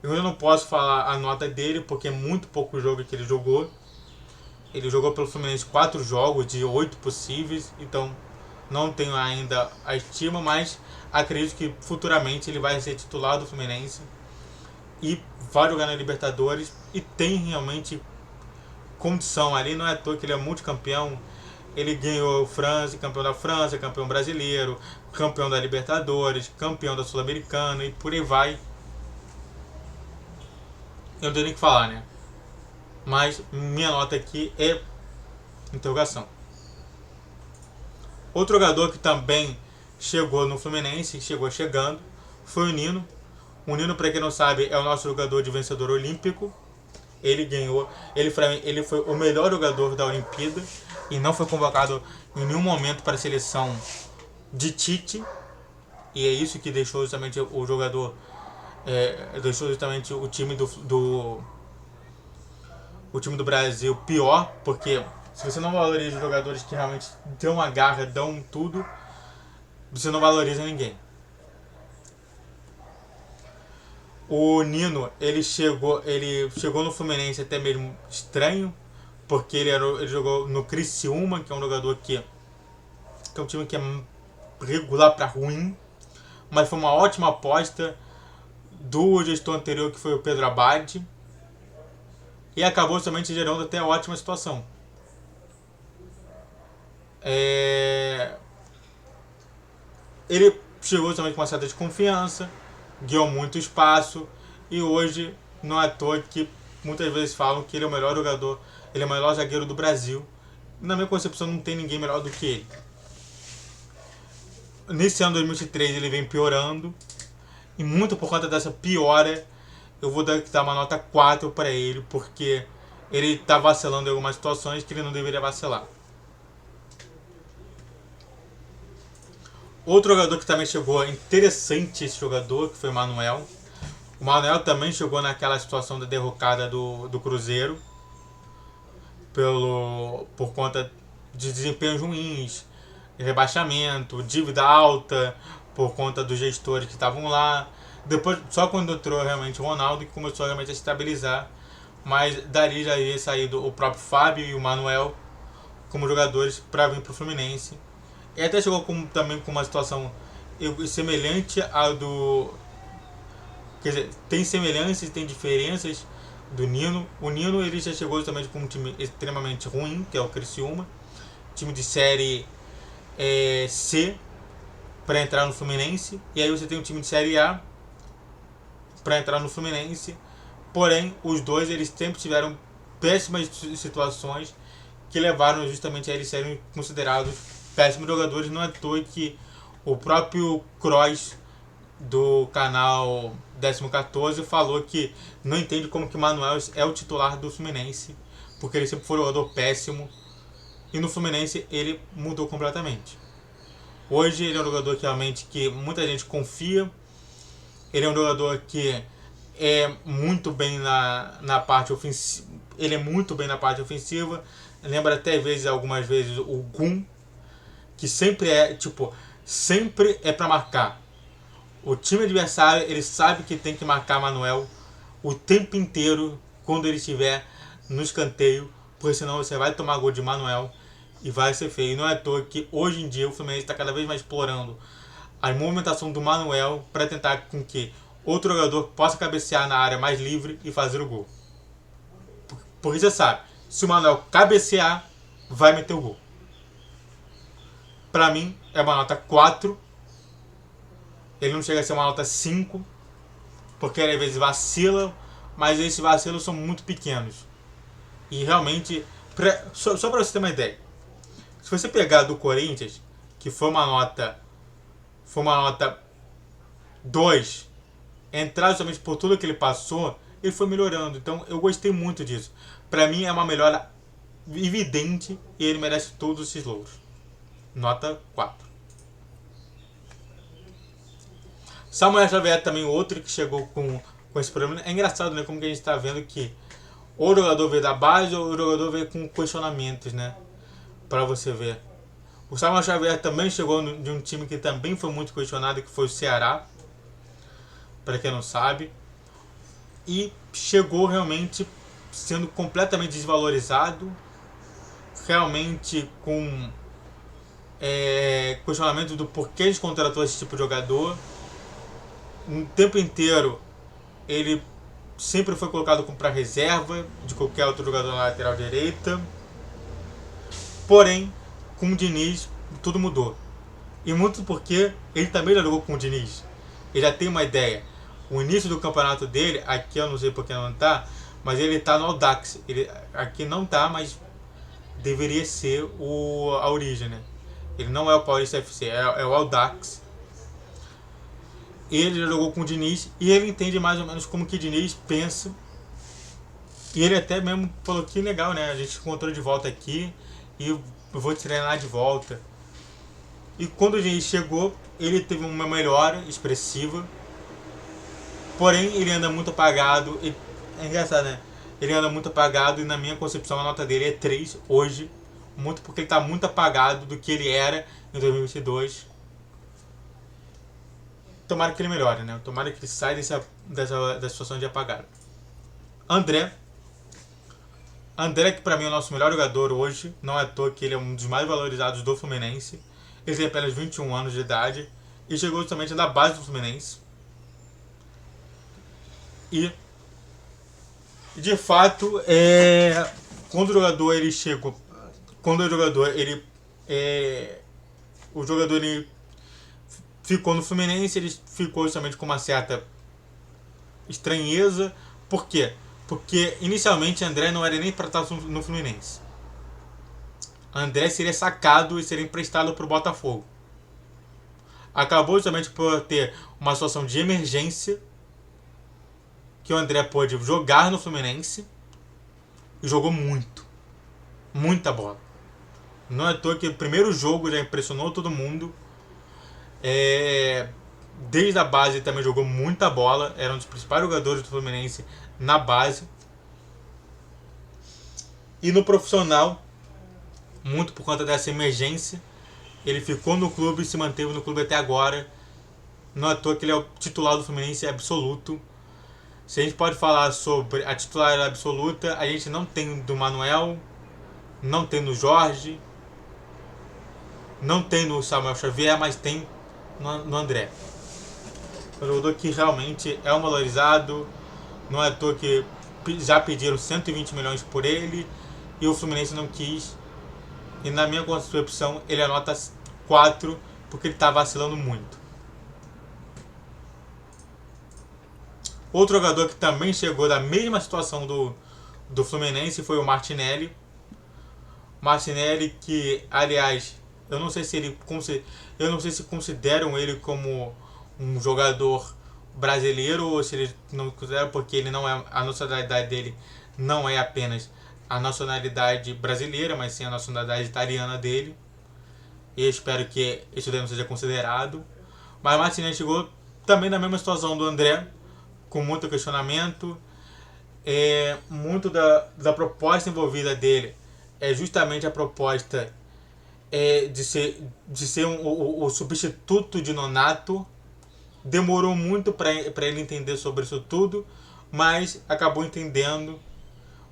Eu não posso falar a nota dele, porque é muito pouco jogo que ele jogou. Ele jogou pelo Fluminense 4 jogos de 8 possíveis, então não tenho ainda a estima, mas acredito que futuramente ele vai ser titular do Fluminense e vai jogar na Libertadores, e tem realmente condição ali, não é à toa que ele é multicampeão. Ele ganhou campeão da França, campeão brasileiro, campeão da Libertadores, campeão da Sul-Americana e por aí vai. Eu não tenho nem o que falar, né? Mas minha nota aqui é interrogação. Outro jogador que também chegou no Fluminense, chegando, foi o Nino. O Nino, para quem não sabe, é o nosso jogador de vencedor olímpico. Ele ganhou, ele foi o melhor jogador da Olimpíada e não foi convocado em nenhum momento para a seleção de Tite. E é isso que deixou justamente o jogador, deixou justamente o time o time do Brasil pior, porque se você não valoriza os jogadores que realmente dão a garra, dão tudo, você não valoriza ninguém. O Nino, ele chegou no Fluminense até mesmo estranho, porque ele jogou no Criciúma, que é um jogador que é um time que é regular para ruim, mas foi uma ótima aposta do gestor anterior, que foi o Pedro Abad, e acabou somente gerando até ótima situação. Ele chegou também com uma certa desconfiança, ganhou muito espaço, e hoje não é à toa que muitas vezes falam que ele é o melhor jogador, ele é o melhor zagueiro do Brasil. Na minha concepção, não tem ninguém melhor do que ele. Nesse ano 2023 ele vem piorando, e muito por conta dessa piora eu vou dar uma nota 4 para ele, porque ele está vacilando em algumas situações que ele não deveria vacilar. Outro jogador que também chegou, interessante esse jogador, que foi o Manuel. O Manuel também chegou naquela situação da derrocada do Cruzeiro, por conta de desempenhos ruins, rebaixamento, dívida alta, por conta dos gestores que estavam lá. Depois, só quando entrou realmente o Ronaldo, que começou realmente a se estabilizar. Mas dali já ia sair o próprio Fábio e o Manuel como jogadores para vir para o Fluminense. E até chegou também com uma situação semelhante à do... Quer dizer, tem semelhanças e tem diferenças do Nino. O Nino, ele já chegou também com um time extremamente ruim, que é o Criciúma. Time de série C para entrar no Fluminense. E aí você tem um time de série A para entrar no Fluminense. Porém, os dois eles sempre tiveram péssimas situações que levaram justamente a eles serem considerados péssimos jogadores. Não é à toa que o próprio Kroos do canal 14 falou que não entende como que o Manuel é o titular do Fluminense, porque ele sempre foi um jogador péssimo. E no Fluminense ele mudou completamente. Hoje ele é um jogador que realmente que muita gente confia. Ele é um jogador que é muito bem na parte ofensiva. Ele é muito bem na parte ofensiva. Lembra até algumas vezes o Gum, que sempre é para marcar. O time adversário, ele sabe que tem que marcar Manuel o tempo inteiro quando ele estiver no escanteio, porque senão você vai tomar gol de Manuel e vai ser feio. E não é à toa que hoje em dia o Fluminense está cada vez mais explorando a movimentação do Manuel para tentar com que outro jogador possa cabecear na área mais livre e fazer o gol. Porque você sabe, se o Manuel cabecear, vai meter o gol. Para mim, é uma nota 4. Ele não chega a ser uma nota 5, porque ele às vezes vacila, mas esses vacilos são muito pequenos. E realmente, só para você ter uma ideia, se você pegar do Corinthians, que foi uma nota 2, entrar justamente por tudo que ele passou, ele foi melhorando. Então eu gostei muito disso. Para mim é uma melhora evidente e ele merece todos esses louros. Nota 4. Samuel Xavier também outro que chegou com esse problema. É engraçado, né? Como que a gente está vendo que ou o jogador veio da base ou o jogador veio com questionamentos, né? Para você ver. O Samuel Xavier também chegou de um time que também foi muito questionado, que foi o Ceará. Para quem não sabe. E chegou realmente sendo completamente desvalorizado. Realmente com questionamento do porquê a gente contratou esse tipo de jogador. O tempo inteiro ele sempre foi colocado como para reserva de qualquer outro jogador na lateral direita. Porém, com o Diniz tudo mudou. E muito porque ele também já jogou com o Diniz. Ele já tem uma ideia. O início do campeonato dele, aqui eu não sei porque não tá, mas ele tá no Audax. Ele aqui não tá, mas deveria ser a origem, né? Ele não é o Paulista FC, é o Audax. Ele já jogou com o Diniz e ele entende mais ou menos como que o Diniz pensa. E ele até mesmo falou que legal, né? A gente se encontrou de volta aqui e eu vou te treinar de volta. E quando o Diniz chegou, ele teve uma melhora expressiva. Porém, ele anda muito apagado. É engraçado, né? Ele anda muito apagado e na minha concepção a nota dele é 3 hoje. Muito porque ele está muito apagado do que ele era em 2022. Tomara que ele melhore, né? Tomara que ele saia dessa situação de apagado. André, que pra mim é o nosso melhor jogador hoje. Não é à toa que ele é um dos mais valorizados do Fluminense. Ele tem apenas 21 anos de idade e chegou justamente da base do Fluminense. E de fato, quando o jogador ele chegou, quando o jogador ele ficou no Fluminense, ele ficou justamente com uma certa estranheza. Por quê? Porque inicialmente André não era nem para estar no Fluminense. André seria sacado e seria emprestado para o Botafogo. Acabou justamente por ter uma situação de emergência que o André pôde jogar no Fluminense e jogou muito. Muita bola. Não é à toa que o primeiro jogo já impressionou todo mundo. Desde a base também jogou muita bola. Era um dos principais jogadores do Fluminense na base. E no profissional, muito por conta dessa emergência, ele ficou no clube e se manteve no clube até agora. Não é à toa que ele é o titular do Fluminense absoluto. Se a gente pode falar sobre a titular absoluta, a gente não tem do Manuel, não tem no Jorge, não tem no Samuel Xavier, mas tem no André. Um jogador que realmente é um valorizado. Não é à toa que já pediram 120 milhões por ele e o Fluminense não quis. E na minha concepção ele é nota 4 porque ele está vacilando muito. Outro jogador que também chegou da mesma situação do Fluminense foi o Martinelli. Martinelli que, aliás, eu não sei se consideram ele como um jogador brasileiro ou se eles não consideram porque ele não é, a nacionalidade dele não é apenas a nacionalidade brasileira, mas sim a nacionalidade italiana dele. E eu espero que isso daí não seja considerado. Mas o Martinelli chegou também na mesma situação do André, com muito questionamento. Muito da proposta envolvida dele é justamente a proposta de ser o substituto de Nonato. Demorou muito para ele entender sobre isso tudo, mas acabou entendendo.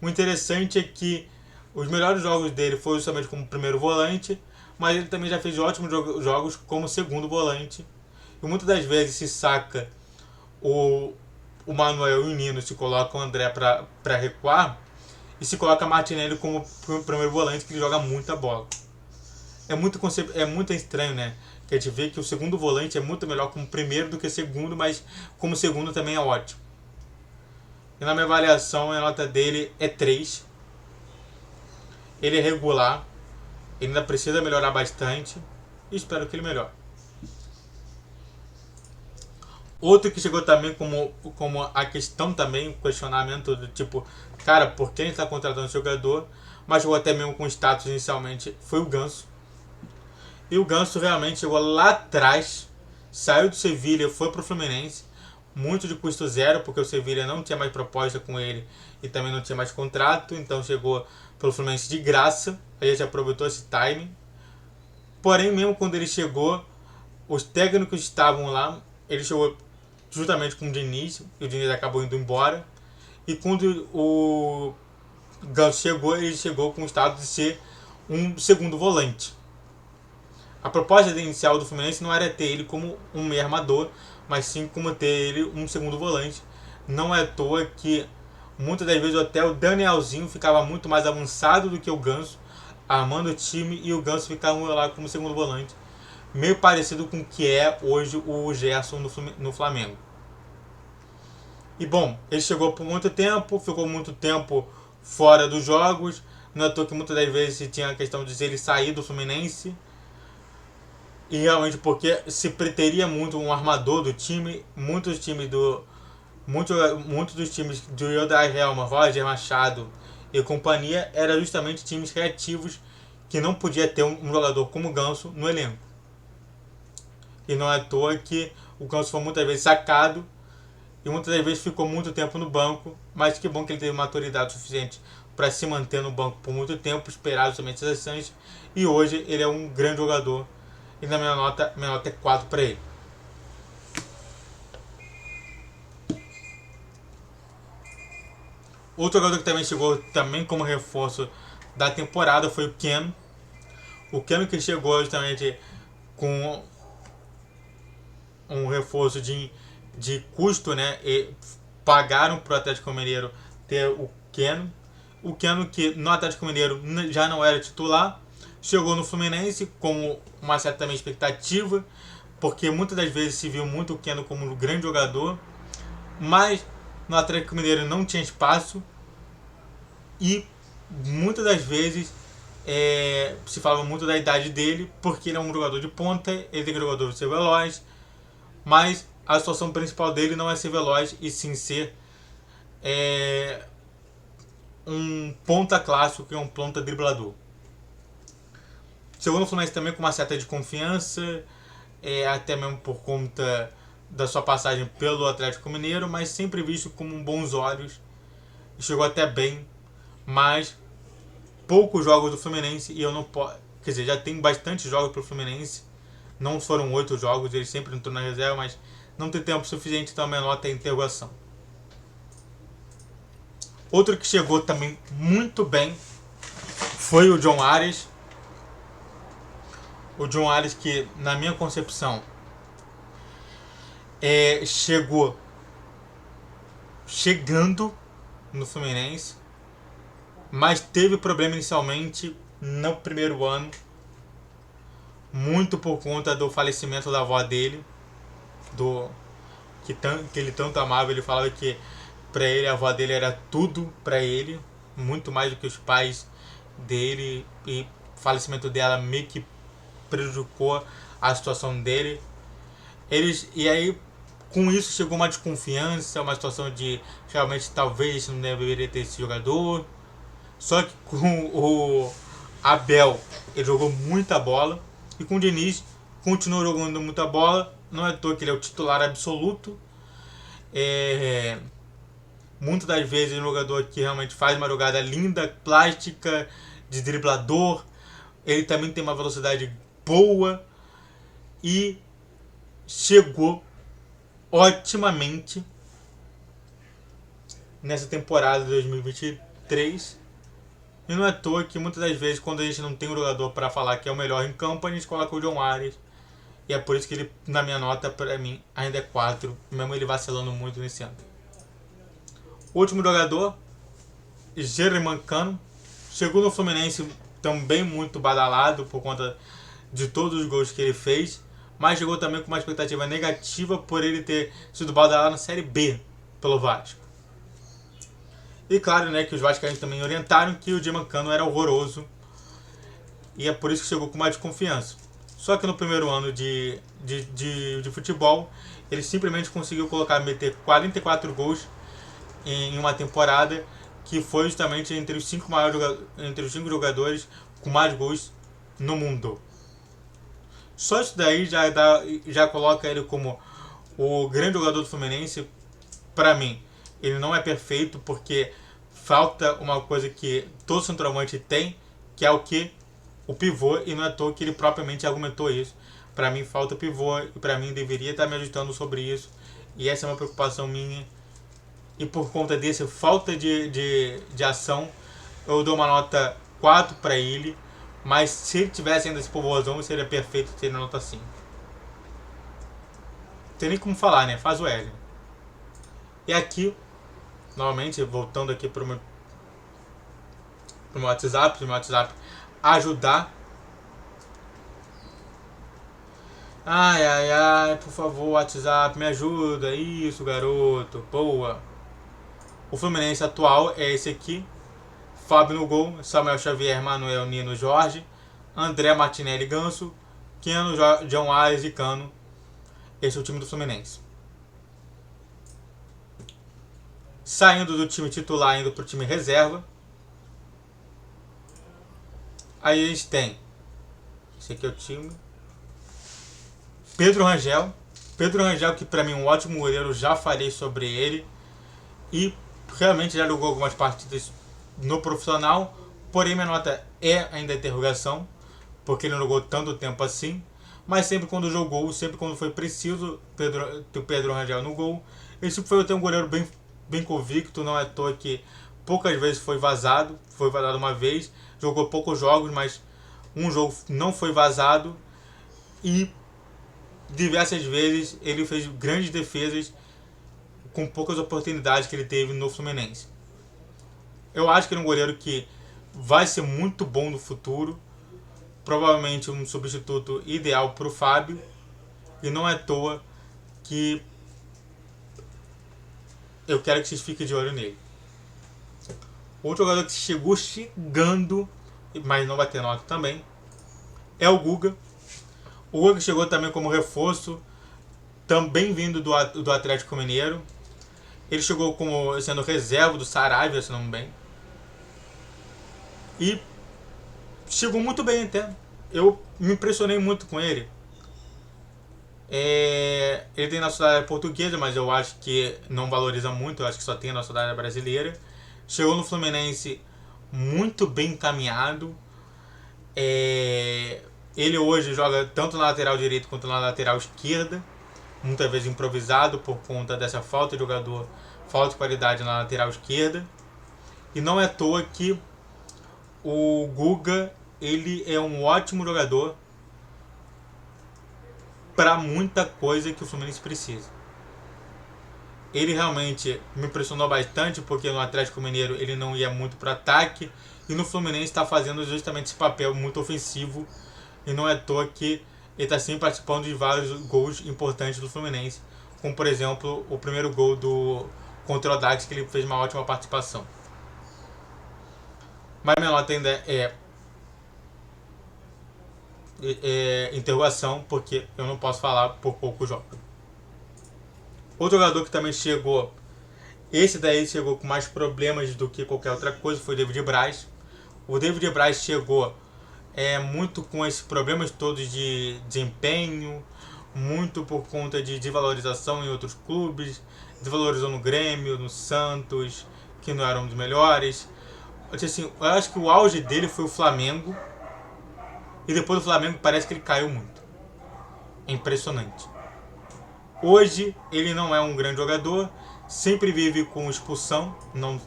O interessante é que os melhores jogos dele foram justamente como primeiro volante, mas ele também já fez ótimos jogos como segundo volante. E muitas das vezes se saca o Manuel e o Nino, se coloca o André para recuar, e se coloca Martinelli como primeiro volante, que ele joga muita bola. É muito estranho, né? Que a gente vê que o segundo volante é muito melhor como primeiro do que segundo, mas como segundo também é ótimo. E na minha avaliação, a nota dele é 3. Ele é regular. Ele ainda precisa melhorar bastante. E espero que ele melhore. Outro que chegou também como a questão também, o questionamento do tipo, cara, por que a gente está contratando esse jogador? Mas chegou até mesmo com status inicialmente, foi o Ganso. E o Ganso realmente chegou lá atrás, saiu do Sevilha, foi pro Fluminense, muito de custo zero, porque o Sevilha não tinha mais proposta com ele e também não tinha mais contrato, então chegou pelo Fluminense de graça, a gente aproveitou esse timing. Porém, mesmo quando ele chegou, os técnicos estavam lá, ele chegou justamente com o Diniz, e o Diniz acabou indo embora, e quando o Ganso chegou, ele chegou com o status de ser um segundo volante. A proposta inicial do Fluminense não era ter ele como um meio armador, mas sim como ter ele um segundo volante. Não é à toa que muitas das vezes até o Danielzinho ficava muito mais avançado do que o Ganso, armando o time, e o Ganso ficava lá como segundo volante. Meio parecido com o que é hoje o Gerson no Flamengo. E bom, ele chegou por muito tempo, ficou muito tempo fora dos jogos. Não é à toa que muitas das vezes tinha a questão de ele sair do Fluminense. E realmente porque se preteria muito um armador do time, muitos dos times do Yoda Helma, Roger Machado e companhia eram justamente times criativos que não podia ter um jogador como o Ganso no elenco. E não é à toa que o Ganso foi muitas vezes sacado e muitas das vezes ficou muito tempo no banco, mas que bom que ele teve maturidade suficiente para se manter no banco por muito tempo, esperar justamente essas chances, e hoje ele é um grande jogador. E na minha nota é 4 para ele. Outro jogador que também chegou também como reforço da temporada foi o Keno. O Keno que chegou justamente com um reforço de custo, né? E pagaram para o Atlético Mineiro ter o Keno. O Keno que no Atlético Mineiro já não era titular, chegou no Fluminense com uma certa também expectativa, porque muitas das vezes se viu muito o Keno como um grande jogador, mas no Atlético Mineiro não tinha espaço e muitas das vezes se falava muito da idade dele, porque ele é um jogador de ponta, ele tem que jogador de ser veloz, mas a situação principal dele não é ser veloz e sim ser um ponta clássico, que é um ponta driblador. Chegou no Fluminense também com uma certa de confiança, até mesmo por conta da sua passagem pelo Atlético Mineiro, mas sempre visto com bons olhos. Chegou até bem, mas poucos jogos do Fluminense e eu não posso. Quer dizer, já tem bastante jogos pro Fluminense, não foram 8 jogos, ele sempre entrou na reserva, mas não tem tempo suficiente, então a minha nota é interrogação. Outro que chegou também muito bem foi o John Arias. O John Arias que, na minha concepção, chegou chegando no Fluminense, mas teve problema inicialmente no primeiro ano, muito por conta do falecimento da avó dele, que ele tanto amava. Ele falava que para ele a avó dele era tudo para ele, muito mais do que os pais dele, e o falecimento dela meio que prejudicou a situação dele. E aí com isso chegou uma desconfiança, uma situação de realmente talvez não deveria ter esse jogador, Só que com o Abel, ele jogou muita bola. E com o Diniz, continuou jogando muita bola. Não é à toa que ele é o titular absoluto. Muitas das vezes é um jogador que realmente faz uma jogada linda, plástica, de driblador. Ele também tem uma velocidade boa. E chegou otimamente nessa temporada de 2023. E não é à toa que muitas das vezes, quando a gente não tem um jogador para falar que é o melhor em campo, a gente coloca o John Arias. E é por isso que ele, na minha nota, para mim, ainda é 4, mesmo ele vacilando muito nesse ano. O último jogador, Jeremy Cano, chegou no Fluminense também muito badalado por conta de todos os gols que ele fez, mas chegou também com uma expectativa negativa por ele ter sido badalado na Série B pelo Vasco. E claro, né, que os vascaínos também orientaram que o Jeremy Cano era horroroso e é por isso que chegou com mais desconfiança. Só que no primeiro ano de futebol, ele simplesmente conseguiu meter 44 gols em uma temporada, que foi justamente entre os 5 jogadores com mais gols no mundo. Só isso daí já coloca ele como o grande jogador do Fluminense. Para mim, ele não é perfeito, porque falta uma coisa que todo centroavante tem, que é o que? O pivô, e não é à toa que ele propriamente argumentou isso. Para mim falta pivô, e para mim deveria estar me ajustando sobre isso, e essa é uma preocupação minha. E por conta dessa falta de ação, eu dou uma nota 4 para ele, mas se ele tivesse ainda esse pivôzão, seria perfeito ter nota 5. Não tem nem como falar, né? Faz o L. E aqui, novamente, voltando aqui pro meu WhatsApp, ajudar. Ai, por favor, WhatsApp, me ajuda. Isso, garoto. Boa. O Fluminense atual é esse aqui. Fábio no gol, Samuel Xavier, Manuel, Nino, Jorge, André, Martinelli, Ganso, Keno, John Arias e Cano. Esse é o time do Fluminense. Saindo do time titular, indo pro time reserva. Aí a gente tem, esse aqui é o time, Pedro Rangel, que para mim é um ótimo goleiro, já falei sobre ele. E realmente já jogou algumas partidas no profissional, porém minha nota é ainda interrogação, porque ele não jogou tanto tempo assim. Mas sempre quando jogou, sempre quando foi preciso ter o Pedro Rangel no gol, ele sempre foi um goleiro bem convicto. Não é à toa que poucas vezes foi vazado uma vez, jogou poucos jogos, mas um jogo não foi vazado, e diversas vezes ele fez grandes defesas com poucas oportunidades que ele teve no Fluminense. Eu acho que ele é um goleiro que vai ser muito bom no futuro, provavelmente um substituto ideal para o Fábio, e não é à toa que eu quero que vocês fiquem de olho nele. Outro jogador que chegou chegando, mas não vai ter nota também, é o Guga. O Guga chegou também como reforço, também vindo do Atlético Mineiro. Ele chegou como sendo reserva do Saravia, se não me bem. E chegou muito bem até. Eu me impressionei muito com ele. Ele tem nacionalidade portuguesa, mas eu acho que não valoriza muito. Eu acho que só tem a nacionalidade brasileira. Chegou no Fluminense muito bem encaminhado. Ele hoje joga tanto na lateral direita quanto na lateral esquerda, muitas vezes improvisado por conta dessa falta de jogador, falta de qualidade na lateral esquerda. E não é à toa que o Guga, ele é um ótimo jogador para muita coisa que o Fluminense precisa. Ele realmente me impressionou bastante, porque no Atlético Mineiro ele não ia muito para ataque, e no Fluminense está fazendo justamente esse papel muito ofensivo, e não é à toa que ele está sempre participando de vários gols importantes do Fluminense, como por exemplo o primeiro gol contra o Audax, que ele fez uma ótima participação. Mas minha nota ainda é interrogação, porque eu não posso falar por pouco jogo. Outro jogador que também chegou Esse daí chegou com mais problemas do que qualquer outra coisa, foi o David Braz. O David Braz chegou muito com esses problemas todos de desempenho, muito por conta de desvalorização em outros clubes, desvalorizou no Grêmio, no Santos, que não eram um dos melhores. Assim, eu acho que o auge dele foi o Flamengo, e depois do Flamengo parece que ele caiu muito. É impressionante. Hoje ele não é um grande jogador, sempre vive com expulsão, não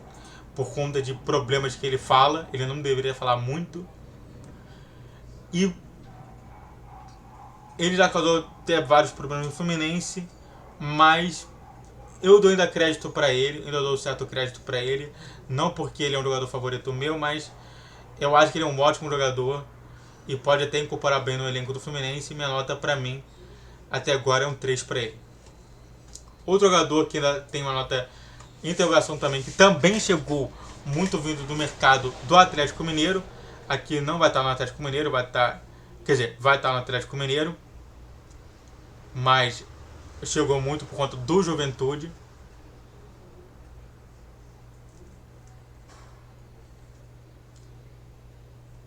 por conta de problemas que ele fala, ele não deveria falar muito. E ele já causou até vários problemas no Fluminense, mas eu dou ainda crédito para ele, ainda dou certo crédito para ele, não porque ele é um jogador favorito meu, mas eu acho que ele é um ótimo jogador e pode até incorporar bem no elenco do Fluminense. E minha nota para mim até agora é um 3 para ele. Outro jogador que ainda tem uma nota interrogação também, que também chegou muito vindo do mercado do Atlético Mineiro, aqui não vai estar no Atlético Mineiro, vai estar no Atlético Mineiro, mas chegou muito por conta do Juventude.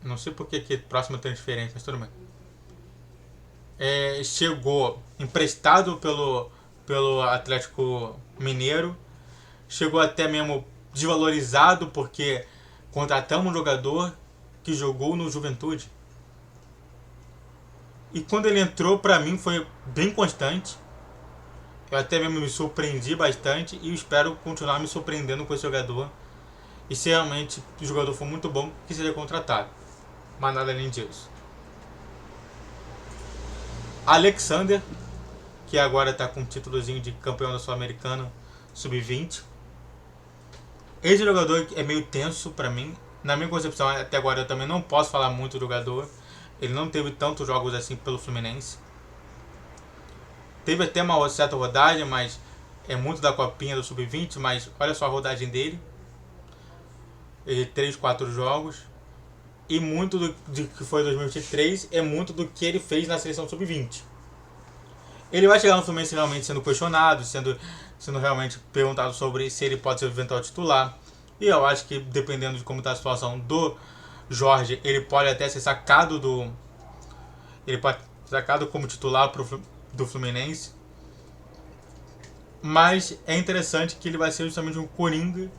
Não sei porque aqui próxima transferência, mas tudo bem. Chegou emprestado pelo Atlético Mineiro. Chegou até mesmo desvalorizado porque contratamos um jogador que jogou no Juventude. E quando ele entrou, pra mim foi bem constante. Eu até mesmo me surpreendi bastante e espero continuar me surpreendendo com esse jogador. E se realmente o jogador for muito bom, que seja contratado. Mas nada além disso. Alexander, que agora está com um títulozinho de campeão da Sul-Americana Sub-20. Esse jogador é meio tenso pra mim. Na minha concepção, até agora eu também não posso falar muito do jogador. Ele não teve tantos jogos assim pelo Fluminense. Teve até uma certa rodagem, mas é muito da copinha do Sub-20. Mas olha só a rodagem dele. Ele 3, 4 jogos. E muito do que foi 2023 é muito do que ele fez na seleção Sub-20. Ele vai chegar no Fluminense realmente sendo questionado, sendo realmente perguntado sobre se ele pode ser o eventual titular. E eu acho que dependendo de como está a situação do Jorge, ele pode até ser sacado como titular do Fluminense. Mas é interessante que ele vai ser justamente um coringa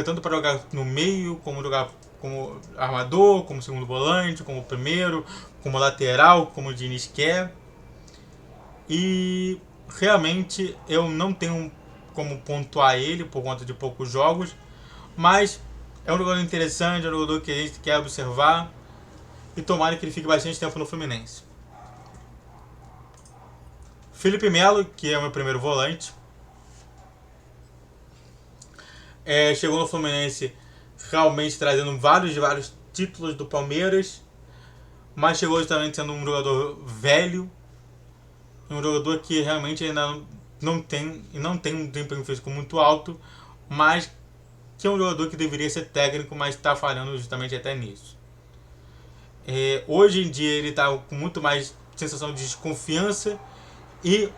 tanto para jogar no meio, como jogar como armador, como segundo volante, como primeiro, como lateral, como o Diniz quer. E realmente eu não tenho como pontuar ele por conta de poucos jogos, mas é um jogador interessante, é um jogador que a gente quer observar e tomara que ele fique bastante tempo no Fluminense. Felipe Melo, que é o meu primeiro volante, chegou no Fluminense realmente trazendo vários títulos do Palmeiras, mas chegou justamente sendo um jogador velho, um jogador que realmente ainda não tem um desempenho físico muito alto, mas que é um jogador que deveria ser técnico, mas está falhando justamente até nisso. Hoje em dia ele está com muito mais sensação de desconfiança e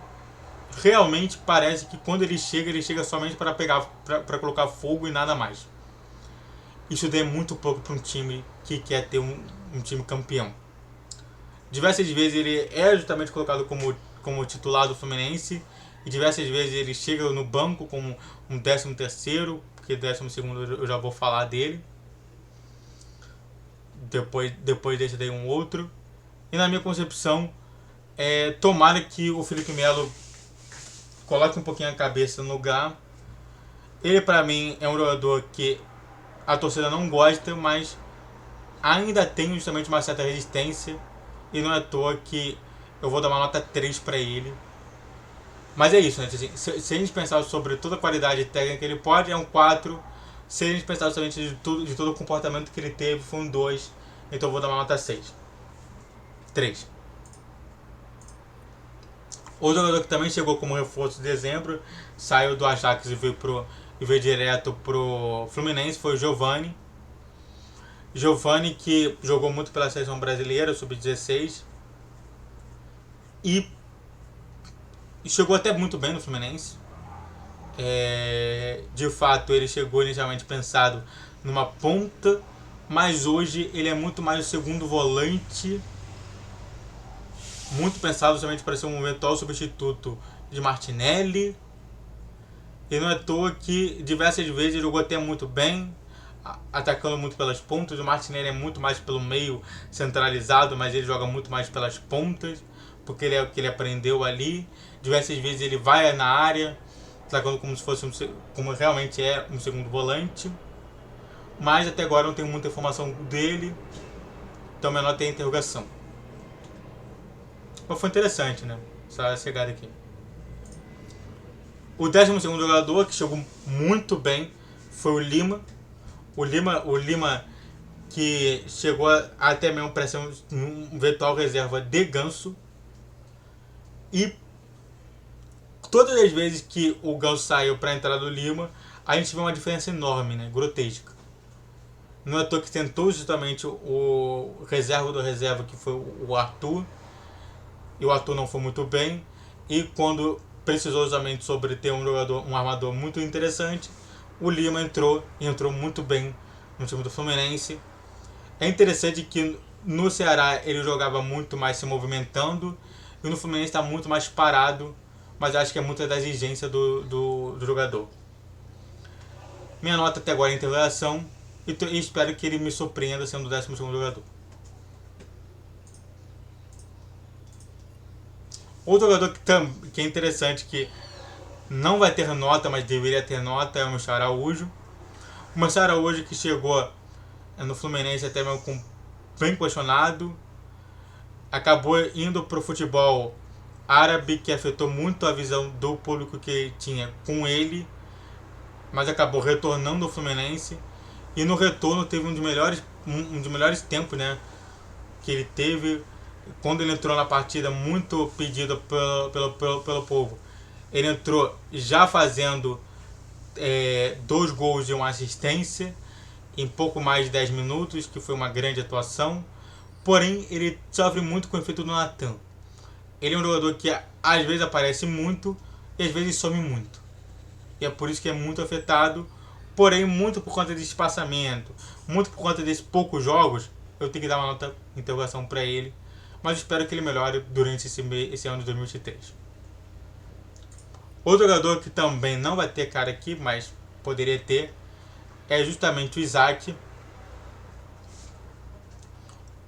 realmente parece que quando ele chega somente para colocar fogo e nada mais. Isso daí é muito pouco para um time que quer ter um time campeão. Diversas vezes ele é justamente colocado como titular do Fluminense e diversas vezes ele chega no banco como um 13º, porque 12º eu já vou falar dele. Depois desse daí um outro. E na minha concepção, tomara que o Felipe Melo coloque um pouquinho a cabeça no lugar. Ele pra mim é um jogador que a torcida não gosta, mas ainda tem justamente uma certa resistência. E não é à toa que eu vou dar uma nota 3 pra ele. Mas é isso, né? Assim, se a gente pensar sobre toda a qualidade técnica que ele pode, é um 4. Se a gente pensar justamente de todo o comportamento que ele teve, foi um 2. Então eu vou dar uma nota 6. 3. O jogador que também chegou como reforço em dezembro, saiu do Ajax e veio direto pro Fluminense, foi o Giovani. Giovani, que jogou muito pela seleção brasileira, sub-16, e chegou até muito bem no Fluminense. De fato, ele chegou inicialmente pensado numa ponta, mas hoje ele é muito mais o segundo volante, muito pensado somente para ser um eventual substituto de Martinelli. E não é à toa que diversas vezes ele jogou até muito bem, atacando muito pelas pontas. O Martinelli é muito mais pelo meio centralizado, mas ele joga muito mais pelas pontas, porque ele é o que ele aprendeu ali. Diversas vezes ele vai na área, atacando como se fosse como realmente é um segundo volante. Mas até agora não tenho muita informação dele, então menor tem interrogação. Mas foi interessante, né? Essa chegada aqui. O 12º jogador que chegou muito bem foi o Lima. O Lima que chegou até mesmo para ser um virtual reserva de Ganso. E todas as vezes que o Ganso saiu para a entrada do Lima, a gente vê uma diferença enorme, né? Grotesca. Não é à toa que tentou justamente o reserva do reserva, que foi o Arthur. E o Arthur não foi muito bem. E quando precisou justamente sobre ter um armador muito interessante, o Lima entrou muito bem no time do Fluminense. É interessante que no Ceará ele jogava muito mais se movimentando e no Fluminense está muito mais parado, mas acho que é muito da exigência do jogador. Minha nota até agora é interrogação e espero que ele me surpreenda sendo o 12º jogador. Outro jogador que é interessante, que não vai ter nota, mas deveria ter nota, é o Michel Araújo. O Michel Araújo que chegou no Fluminense até mesmo bem questionado. Acabou indo para o futebol árabe, que afetou muito a visão do público que tinha com ele. Mas acabou retornando ao Fluminense. E no retorno teve um dos melhores tempos, né, que ele teve. Quando ele entrou na partida, muito pedido pelo povo. Ele entrou já fazendo 2 gols e uma assistência em pouco mais de 10 minutos, que foi uma grande atuação. Porém, ele sofre muito com o efeito do Natan. Ele é um jogador que às vezes aparece muito e às vezes some muito. E é por isso que é muito afetado. Porém, muito por conta desse espaçamento, muito por conta desses poucos jogos, eu tenho que dar uma nota de interrogação para ele. Mas espero que ele melhore durante esse ano de 2023. Outro jogador que também não vai ter cara aqui, mas poderia ter, é justamente o Isaac.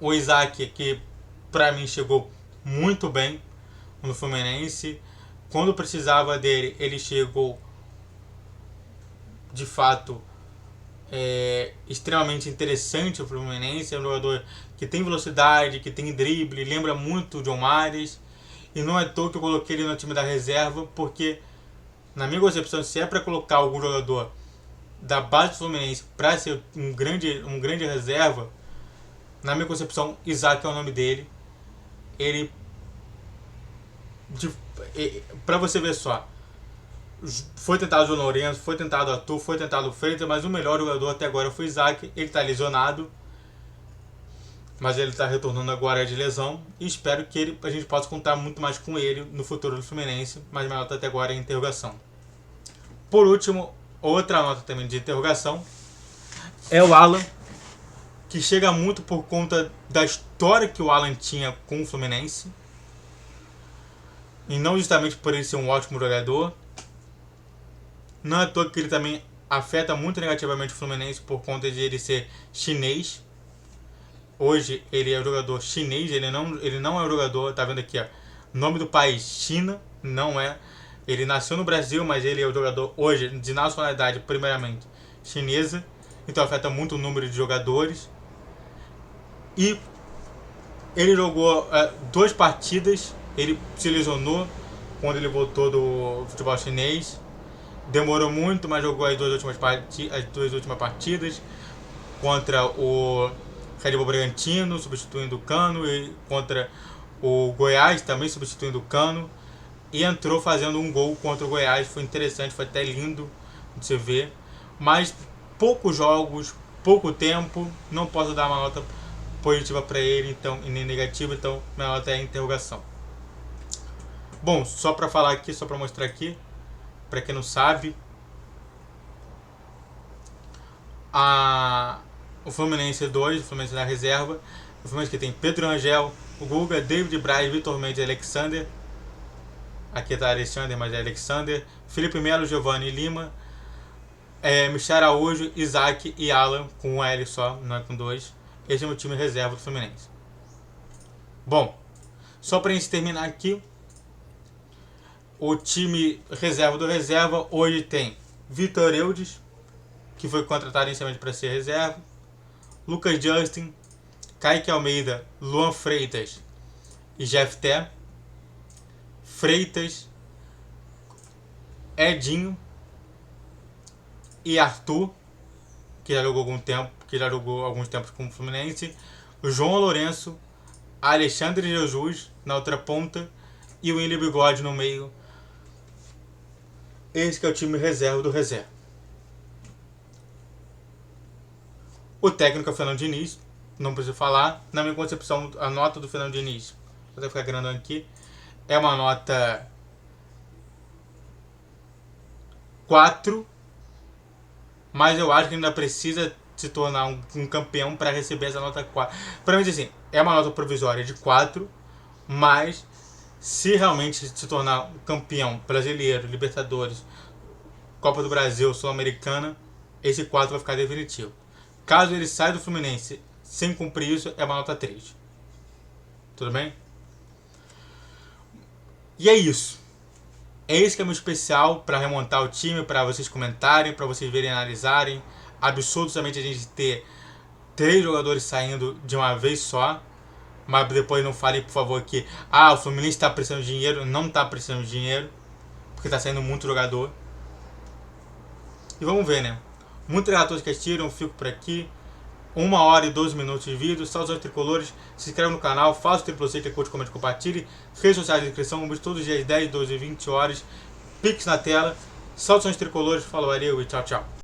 O Isaac que para mim chegou muito bem no Fluminense. Quando precisava dele, ele chegou de fato extremamente interessante o Fluminense. É um jogador que tem velocidade, que tem drible, lembra muito o John Mares. E não é à toa que eu coloquei ele no time da reserva, porque na minha concepção, se é para colocar algum jogador da base do Fluminense para ser um grande reserva, na minha concepção, Isaac é o nome dele. Ele, para você ver só, foi tentado o Lourenço, foi tentado o Arthur, foi tentado o Freitas, mas o melhor jogador até agora foi o Isaac. Ele está lesionado, mas ele está retornando agora de lesão. E espero que a gente possa contar muito mais com ele no futuro do Fluminense, mas minha nota até agora é interrogação. Por último, outra nota também de interrogação é o Alan, que chega muito por conta da história que o Alan tinha com o Fluminense, e não justamente por ele ser um ótimo jogador. Não é à toa que ele também afeta muito negativamente o Fluminense por conta de ele ser chinês. Hoje ele é um jogador chinês, ele não é um jogador, tá vendo aqui, ó, nome do país, China, não é. Ele nasceu no Brasil, mas ele é um jogador hoje de nacionalidade primeiramente chinesa, então afeta muito o número de jogadores. E ele jogou 2 partidas, ele se lesionou quando ele voltou do futebol chinês. Demorou muito, mas jogou as 2 últimas partidas contra o Red Bull Bragantino, substituindo o Cano, e contra o Goiás, também substituindo o Cano. E entrou fazendo um gol contra o Goiás. Foi interessante, foi até lindo de se ver. Mas poucos jogos, pouco tempo, não posso dar uma nota positiva para ele, então, e nem negativa, então minha nota é interrogação. Bom, só para falar aqui, só para mostrar aqui, para quem não sabe, O Fluminense 2, o Fluminense na reserva. O Fluminense que tem Pedro Rangel, o Guga, David Braz, Vitor Mendes e Alexander. Aqui tá Alexander, mas é Alexander. Felipe Melo, Giovanni Lima. Michel Araújo, Isaac e Alan, com um L só, não é com dois. Esse é o meu time reserva do Fluminense. Bom, só pra gente terminar aqui, o time reserva do reserva hoje tem Vitor Eudes, que foi contratado inicialmente para ser reserva, Lucas Justin, Kaique Almeida, Luan Freitas e Jefté, Freitas, Edinho e Arthur, que já jogou alguns tempos com o Fluminense, o João Lourenço, Alexandre Jesus na outra ponta e o William Bigode no meio. Esse que é o time reserva do reserva. O técnico é o Fernando Diniz, não preciso falar. Na minha concepção, a nota do Fernando Diniz, vou ficar grandão aqui, é uma nota 4, mas eu acho que ainda precisa se tornar um campeão para receber essa nota 4. Para mim, assim, é uma nota provisória de 4, mas se realmente se tornar um campeão brasileiro, Libertadores, Copa do Brasil, Sul-Americana, esse 4 vai ficar definitivo. Caso ele saia do Fluminense sem cumprir isso, é uma nota 3. Tudo bem? E é isso. É esse que é o meu especial para remontar o time, para vocês comentarem, para vocês verem e analisarem. Absurdo somente a gente ter 3 jogadores saindo de uma vez só. Mas depois não falem, por favor, que o Fluminense está precisando de dinheiro. Não está precisando de dinheiro, porque está saindo muito jogador. E vamos ver, né? Muitos relatores que assistiram, fico por aqui. 1 hora e 12 minutos de vídeo. Saudações tricolores. Se inscreva no canal, faça o triplo C, que curte, comente, compartilhe. Redes sociais de inscrição, vamos todos os dias 10, 12 e 20 horas. Pix na tela. Saudações tricolores. Falou, valeu e tchau, tchau.